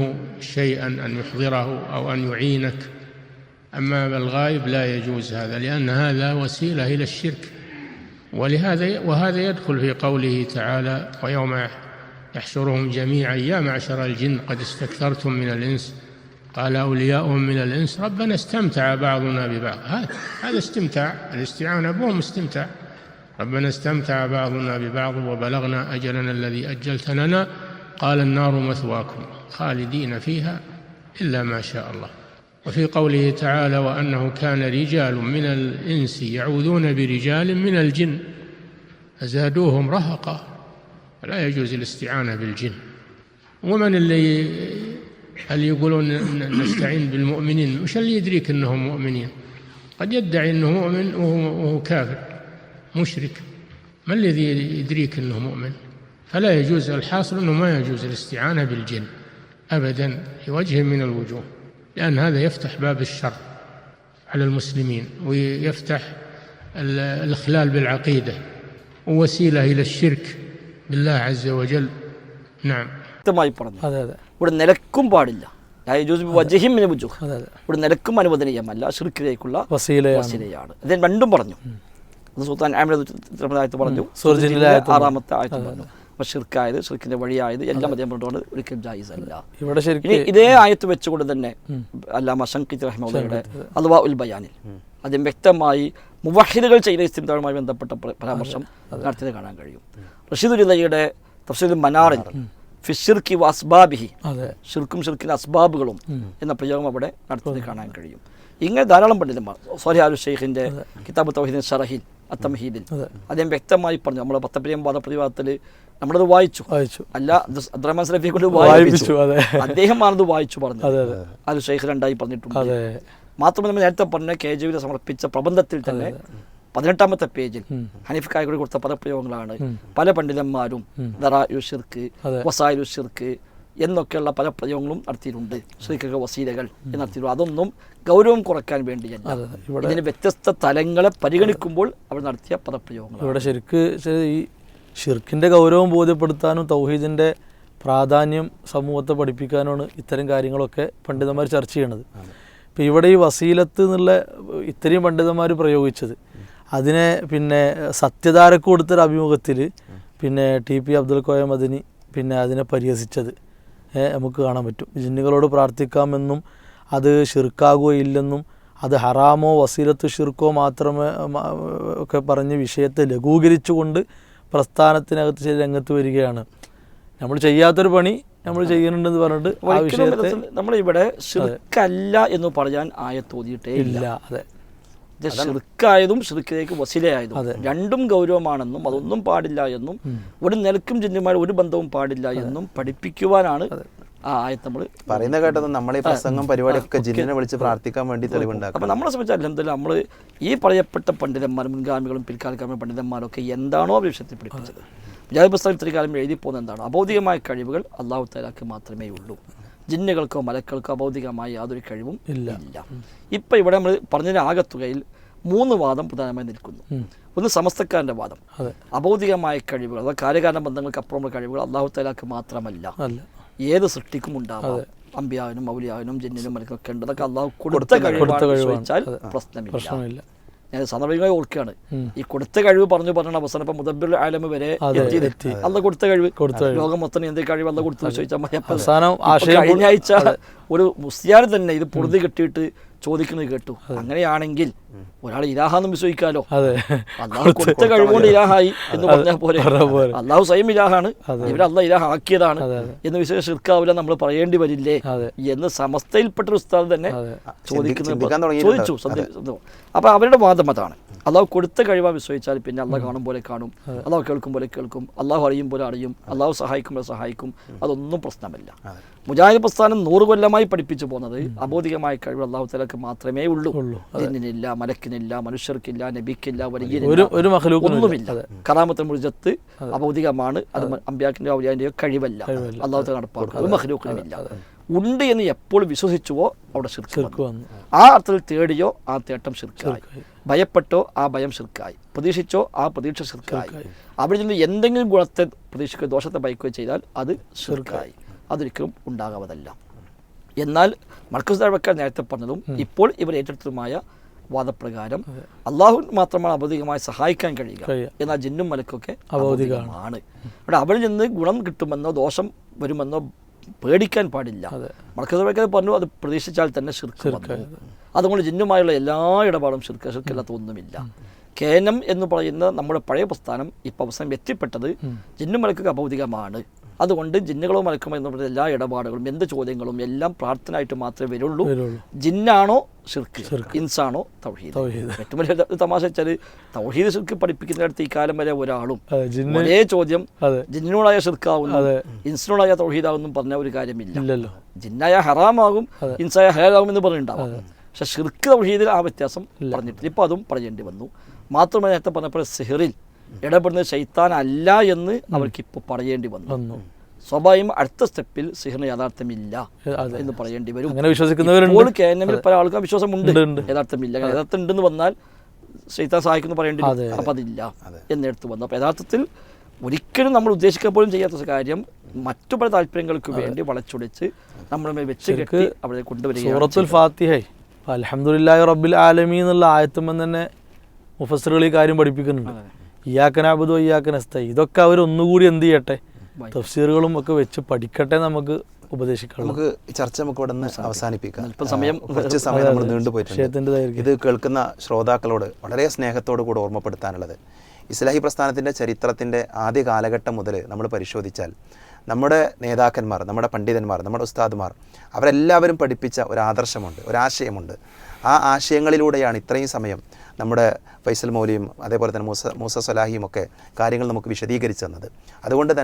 شيئا أن يحضره أو أن يعينك. أما الغائب لا يجوز هذا، لأن هذا وسيلة إلى الشرك. وهذا يدخل في قوله تعالى ويوم يحشرهم جميعا يا معشر الجن قد استكثرتم من الإنس قال أولياؤهم من الإنس ربنا استمتع بعضنا ببعض. هذا استمتاع، الاستعانة بهم استمتاع. ربنا استمتع بعضنا ببعض وبلغنا أجلنا الذي أجلت لنا قال النار مثواكم خالدين فيها إلا ما شاء الله. وفي قوله تعالى وأنه كان رجال من الإنس يعوذون برجال من الجن فزادوهم رهقا. لا يجوز الاستعانة بالجن. ومن اللي يقولون نستعين بالمؤمنين، وش اللي يدريك أنهم مؤمنين؟ قد يدعي أنه مؤمن وهو كافر مشرك، ما الذي يدريك أنه مؤمن؟ فلا يجوز، الحاصل أنه ما يجوز الاستعانة بالجن أبدا في وجه من الوجوه، لأن هذا يفتح باب الشر على المسلمين ويفتح الإخلال بالعقيدة ووسيلة إلى الشرك بالله عز وجل. نعم. വ്യക്തമായി പറഞ്ഞു, ഇവിടെ നിലക്കും പാടില്ല, ഇവിടെ നിലക്കും അനുവദനീയമല്ല, ഷിർക്കിലേക്കുള്ള വസീലയാണ്. അദ്ദേഹം രണ്ടും പറഞ്ഞു. അത് സൂറത്തുൽ അൻആമിലെ പറഞ്ഞു, 6-ാമത്തെ ആയത്ത് പറഞ്ഞു. അപ്പോൾ ഷിർക്കായത്, ഷിർക്കിന്റെ വഴിയായത് എല്ലാം അദ്ദേഹം പറഞ്ഞുകൊണ്ട് ഒരിക്കലും ജായിസ് അല്ല. ഇനി ഇതേ ആയത്ത് വെച്ചുകൊണ്ട് തന്നെ അല്ലാമ ശൻഖീത്തി റഹിമഹുള്ളാഹിയുടെ അദ്വാഉൽ ബയാനിൽ അദ്ദേഹം വ്യക്തമായി മുവഹിദുകൾ ചെയ്ത ഇസ്തിംതാളുമായി ബന്ധപ്പെട്ട പരാമർശം നടത്തിയത് കാണാൻ കഴിയും. റഷീദുൽ തഫ്സീറുൽ മനാറിൽ ഫിശ്ശിർക്കി വഅസ്ബാബിഹി, ഷിർക്കും ഷിർക്കിന്റെ അസ്ബാബുകളും എന്ന പ്രയോഗം അവിടെ നടത്തിയത് കാണാൻ കഴിയും. ഇങ്ങനെ ധാരാളം പണ്ഡിതന്മാർ, സ്വാലിഹ് അൽ ഷെയ്ഖിന്റെ കിതാബ് തൗഹീദിൻ ഷറഹിൽ അത്തംഹീദിൽ അദ്ദേഹം വ്യക്തമായി പറഞ്ഞു. നമ്മൾ പത്തപ്പിരിയം വാദപ്രതിവാദത്തിൽ നമ്മളത് വായിച്ചു, അല്ല അബ്ദുറഹ്മാൻ സലഫിയെ കൊണ്ട് വായിച്ചു, അദ്ദേഹമാണത് വായിച്ചു പറഞ്ഞു. അൽ ഷെയ്ഖ് 2 പറഞ്ഞിട്ടുണ്ട്. മാത്രമല്ല നമ്മൾ നേരത്തെ പറഞ്ഞ KJV സമർപ്പിച്ച പ്രബന്ധത്തിൽ തന്നെ 18-ാമത്തെ പേജിൽ ഹനീഫ് കായകൂടി കൊടുത്ത പദപ്രയോഗങ്ങളാണ് പല പണ്ഡിതന്മാരും ദറാഇഉ ശിർക്ക്, വസായിലു ശിർക്ക് എന്നൊക്കെയുള്ള പല പ്രയോഗങ്ങളും നടത്തിയിട്ടുണ്ട്. ഷിർക്കിക വസീലകൾ നടത്തിയിരുന്നു. അതൊന്നും ഗൗരവം കുറയ്ക്കാൻ വേണ്ടിയല്ല, ഇതിന് വ്യത്യസ്ത തലങ്ങളെ പരിഗണിക്കുമ്പോൾ അവർ നടത്തിയ പദപ്രയോഗങ്ങൾ. ഇവിടെ ശരിക്ക് ഈ ഷിർക്കിൻ്റെ ഗൗരവം ബോധ്യപ്പെടുത്താനും തൗഹീദിൻ്റെ പ്രാധാന്യം സമൂഹത്തെ പഠിപ്പിക്കാനുമാണ് ഇത്തരം കാര്യങ്ങളൊക്കെ പണ്ഡിതന്മാർ ചർച്ച ചെയ്യണത്. ഇപ്പോൾ ഇവിടെ ഈ വസീലത്ത് എന്നുള്ള ഇത്രയും പണ്ഡിതന്മാർ പ്രയോഗിച്ചത് അതിനെ പിന്നെ സത്യധാരക്ക് കൊടുത്തൊരു അഭിമുഖത്തിൽ പിന്നെ TP അബ്ദുൽ കോയ മദനി പിന്നെ അതിനെ പരിഹസിച്ചത് നമുക്ക് കാണാൻ പറ്റും. ജിന്നുകളോട് പ്രാർത്ഥിക്കാമെന്നും അത് ഷിർക്കാകുകയില്ലെന്നും അത് ഹറാമോ വസീലത്ത് ഷിർക്കോ മാത്രമേ ഒക്കെ പറഞ്ഞ വിഷയത്തെ ലഘൂകരിച്ചുകൊണ്ട് പ്രസ്ഥാനത്തിനകത്ത് രംഗത്ത് വരികയാണ്. നമ്മൾ ചെയ്യാത്തൊരു പണി നമ്മൾ ചെയ്യുന്നുണ്ടെന്ന് പറഞ്ഞിട്ട് ആ വിഷയത്തെ നമ്മളിവിടെ ഷിർക്കല്ല എന്ന് പറയാൻ ആയത്തോതിയിട്ടേ ഇല്ല. അതെ, ഷിർക്കായതും ഷിർക്കിലേക്ക് വസീലയായതും രണ്ടും ഗൗരവമാണെന്നും അതൊന്നും പാടില്ല എന്നും ഒരു നിലക്കും ജിന്നുമായി ഒരു ബന്ധവും പാടില്ല എന്നും പഠിപ്പിക്കുവാനാണ് ആ ആയത്ത് നമ്മൾ പറയുന്ന കേട്ടത്. നമ്മളെ പ്രസംഗം പരിപാടിയൊക്കെ ജിന്നിനെ വിളിച്ച് പ്രാർത്ഥിക്കാൻ വേണ്ടി തെളിവുണ്ടാക്കും. അപ്പം നമ്മളെ സംബന്ധിച്ച് അൽഹംദുലില്ലാഹ് നമ്മൾ ഈ പറയപ്പെട്ട പണ്ഡിതന്മാരും മുൻഗാമികളും പിൽക്കാലക്കാരും പണ്ഡിതന്മാരൊക്കെ എന്താണോ ആ വിഷയത്തിൽ പഠിപ്പിച്ചത്, മുജാഹിദ് പുസ്തകം ഇത്രയും കാലം എഴുതി പോകുന്നത് എന്താണ്? അഭൗതികമായ കഴിവുകൾ അല്ലാഹു തആലക്ക് മാത്രമേ ഉള്ളൂ. ജിന്നുകൾക്കോ മലക്കൾക്കോ അഭൗതികമായ യാതൊരു കഴിവും ഇല്ല. ഇപ്പം ഇവിടെ നമ്മൾ പറഞ്ഞതിന് ആകത്തുകയിൽ 3 വാദം പ്രധാനമായി നിൽക്കുന്നു. ഒന്ന് സമസ്തക്കാരൻ്റെ വാദം, അഭൗതികമായ കഴിവുകൾ അഥവാ കാര്യകാരണ ബന്ധങ്ങൾക്ക് അപ്പുറമുള്ള കഴിവുകൾ അല്ലാഹു തആലക്ക് മാത്രമല്ല, ഏത് സൃഷ്ടിക്കും ഉണ്ടാവാം. അമ്പിയാവിനും മൗലിയാവിനും ജിന്നിനും മലക്കൊക്കെ ഉണ്ട്. അതൊക്കെ അള്ളാഹു കൊടുത്ത കഴിവാണ് ചോദിച്ചാൽ പ്രശ്നമില്ല. ഞാൻ സന്ദർഭമായി ഓർക്കുകയാണ്, ഈ കൊടുത്ത കഴിവ് പറഞ്ഞു അവസാനം ഇപ്പം മുദബ്ബിറുൽ ആലം വരെ എത്തി. അല്ല കൊടുത്ത കഴിവ്, ലോകം മൊത്തം എന്ത് കഴിവ് അല്ല കൊടുത്തു ചോദിച്ചാൽ കഴിഞ്ഞ ആഴ്ച ഒരു മുസ്ലിയാർ തന്നെ ഇത് പൊറുതി കെട്ടിയിട്ട് ചോദിക്കുന്നത് കേട്ടു. അങ്ങനെയാണെങ്കിൽ ഒരാൾ ഇലാഹാന്നും വിശ്വസിക്കാലോ. അള്ളാഹു കൊടുത്ത കഴിവുകൊണ്ട് ഇലാഹായി എന്ന് പറഞ്ഞാൽ പോലെ അള്ളാഹു സ്വയം ഇലാഹാണ്, ഇവിടെ അള്ളാഹ് ഇലാഹ ആക്കിയതാണ് എന്ന് വിശ്വസിച്ച് ശിർക്കാവില്ല നമ്മൾ പറയേണ്ടി വരില്ലേ എന്ന് സമസ്തയിൽപ്പെട്ട ഒരു ഉസ്താദ് തന്നെ ചോദിച്ചു. അപ്പൊ അവരുടെ വാദം അതാണ്, അള്ളാഹു കൊടുത്ത കഴിവാ വിശ്വസിച്ചാൽ പിന്നെ അള്ളാഹ് കാണും പോലെ കാണും, അള്ളാഹു കേൾക്കും പോലെ കേൾക്കും, അള്ളാഹു അറിയും പോലെ അറിയും, അള്ളാഹു സഹായിക്കും പോലെ സഹായിക്കും. അതൊന്നും പ്രശ്നമല്ല. മുജാഹിദ് പ്രസ്ഥാനം 100 കൊല്ലമായി പഠിപ്പിച്ചു പോകുന്നത് അബോധികമായ കഴിവ് അള്ളാഹു തആലക്ക് മാത്രമേ ഉള്ളൂ. ജിന്നിനില്ല, മലക്കിനില്ല, മനുഷ്യർക്കില്ല, നബിക്കില്ല, വലിയനില്ല, ഒന്നുമില്ല. കറാമത്തുൽ മുഅ്ജിസത്ത് അബോധികമാണ്. അത് അമ്പിയാക്കിന്റെ ഔലിയാന്റെയോ കഴിവല്ല, അള്ളാഹു തആല നടപ്പാക്കും. അത് മഖ്ലൂഖിനുമില്ല. ഉണ്ട് എന്ന് എപ്പോൾ വിശ്വസിച്ചുവോ അവിടെ ശിർക്ക് വന്നു. ആ അർത്ഥത്തിൽ തേടിയോ ആ തേട്ടം ശിർക്കായി, ഭയപ്പെട്ടോ ആ ഭയം ശിർക്കായി, പ്രതീക്ഷിച്ചോ ആ പ്രതീക്ഷ ശിർക്കായി. അവിടെ നിന്ന് എന്തെങ്കിലും ഗുണത്തെ പ്രതീക്ഷിക്കുകയോ ദോഷത്തെ ഭയക്കുകയോ ചെയ്താൽ അത് ശിർക്കായി, അതൊരിക്കലും ഉണ്ടാകാവതല്ല. എന്നാൽ മർക്കസ് ദഅവക്കാർ നേരത്തെ പറഞ്ഞതും ഇപ്പോൾ ഇവർ ഏറ്റെടുത്തതുമായ വാദപ്രകാരം അള്ളാഹു മാത്രമാണ് അബൗദികമായി സഹായിക്കാൻ കഴിയുക, എന്നാൽ ജിന്നും മലക്കൊക്കെ അബൗദികമാണ്. അവിടെ അവരിൽ നിന്ന് ഗുണം കിട്ടുമെന്നോ ദോഷം വരുമെന്നോ പേടിക്കാൻ പാടില്ല. മർക്കസ് ദഅവക്കാർ പറഞ്ഞു അത് പ്രതീക്ഷിച്ചാൽ തന്നെ ശിർക്ക് വന്നു. അതുകൊണ്ട് ജിന്നുമായുള്ള എല്ലാ ഇടപാടും ശിർക്കല്ലാത്ത ഒന്നുമില്ല. കേനം എന്ന് പറയുന്ന നമ്മുടെ പഴയ പ്രസ്ഥാനം ഇപ്പോൾ അവസാനം എത്തിപ്പെട്ടത് ജിന്നും മലക്കൊക്കെ അബൗദികമാണ്. അതുകൊണ്ട് ജിന്നുകളോ മലക്കുമോ എന്ന് പറയുന്ന എല്ലാ ഇടപാടുകളും എന്ത് ചോദ്യങ്ങളും എല്ലാം പ്രാർത്ഥനയായിട്ട് മാത്രമേ വരുള്ളൂ. ജിന്നാണോ ശിർക്ക്, ഇൻസാണോ തൗഹീദ്. ഏറ്റവും വലിയ തമാശ വെച്ചാൽ തൗഹീദ് ശിർക്ക് പഠിപ്പിക്കുന്നിടത്ത് ഈ കാലം വരെ ഒരാളും ഒരേ ചോദ്യം ജിന്നിനോടായ ശിർക്കാവുന്നു ഇൻസിനോടായ തൗഹീദാവുന്നും പറഞ്ഞ ഒരു കാര്യമില്ല. ജിന്നായ ഹറാമാകും, ഇൻസായ ഹലാലാകും എന്ന് പറഞ്ഞിട്ടുണ്ടാവും. പക്ഷെ ശിർക്ക് തൗഹീദിൽ ആ വ്യത്യാസം പറഞ്ഞിട്ടില്ല. ഇപ്പോൾ അതും പറയേണ്ടി വന്നു. മാത്രമല്ല നേരത്തെ പറഞ്ഞപ്പോൾ സിഹറിൽ ഇടപെടുന്നത് ശൈത്താൻ അല്ല എന്ന് അവർക്ക് ഇപ്പോൾ പറയേണ്ടി വന്നു. സ്വാഭാവികം അടുത്ത സ്റ്റെപ്പിൽ സിഹറിന് യാഥാർത്ഥ്യമില്ല എന്ന് പറയേണ്ടി വരും. ഇപ്പോൾ കേരളത്തിൽ പല ആൾക്കും വിശ്വാസമുണ്ട്, യഥാർത്ഥമില്ല. യഥാർത്ഥം ഉണ്ടെന്ന് വന്നാൽ ശൈത്താൻ സഹായിക്കുന്നു പറയേണ്ടി വരും. അപ്പം അതില്ല എന്നെടുത്ത് വന്നു. അപ്പം യഥാർത്ഥത്തിൽ ഒരിക്കലും നമ്മൾ ഉദ്ദേശിക്കാൻ പോലും ചെയ്യാത്ത കാര്യം മറ്റു പല താല്പര്യങ്ങൾക്ക് വേണ്ടി വളച്ചൊടിച്ച് നമ്മുടെ മേൽ വെച്ച് കെട്ടി അവിടെ കൊണ്ടുവരികയാണ്. സൂറത്തുൽ ഫാത്തിഹ അൽഹംദുലില്ലാഹി റബ്ബിൽ ആലമീൻ എന്നുള്ള ആയത്തുമ്പോൾ തന്നെ മുഫസ്സിറുകൾ ഈ കാര്യം പഠിപ്പിക്കുന്നുണ്ട്. ഇയ്യാക നഅ്ബുദു വഇയ്യാക നസ്തഈൻ. ഇതൊക്കെ അവർ ഒന്നുകൂടി എന്ത് ചെയ്യട്ടെ, തഫ്സീറുകളും ഒക്കെ വെച്ച് പഠിക്കട്ടെ, നമുക്ക് ഉപദേശിക്കാം. നമുക്ക് ഈ ചർച്ച നമുക്ക് ഇവിടെ നിന്ന് അവസാനിപ്പിക്കാം. കുറച്ച് സമയം നമ്മൾ നീണ്ടുപോയിട്ടുണ്ട്. ഇത് കേൾക്കുന്ന ശ്രോതാക്കളോട് വളരെ സ്നേഹത്തോടു കൂടി ഓർമ്മപ്പെടുത്താനുള്ളത്, ഇസ്ലാഹി പ്രസ്ഥാനത്തിൻ്റെ ചരിത്രത്തിൻ്റെ ആദ്യ കാലഘട്ടം മുതൽ നമ്മൾ പരിശോധിച്ചാൽ നമ്മുടെ നേതാക്കന്മാർ, നമ്മുടെ പണ്ഡിതന്മാർ, നമ്മുടെ ഉസ്താദുമാർ അവരെല്ലാവരും പഠിപ്പിച്ച ഒരു ആദർശമുണ്ട്, ഒരാശയമുണ്ട്. ആ ആശയങ്ങളിലൂടെയാണ് ഇത്രയും സമയം നമ്മുടെ ഫൈസൽ മൗലിയും അതേപോലെ തന്നെ മൂസ സ്വലാഹിയും ഒക്കെ കാര്യങ്ങൾ നമുക്ക് വിശദീകരിച്ചു തന്നത്. അതുകൊണ്ട് തന്നെ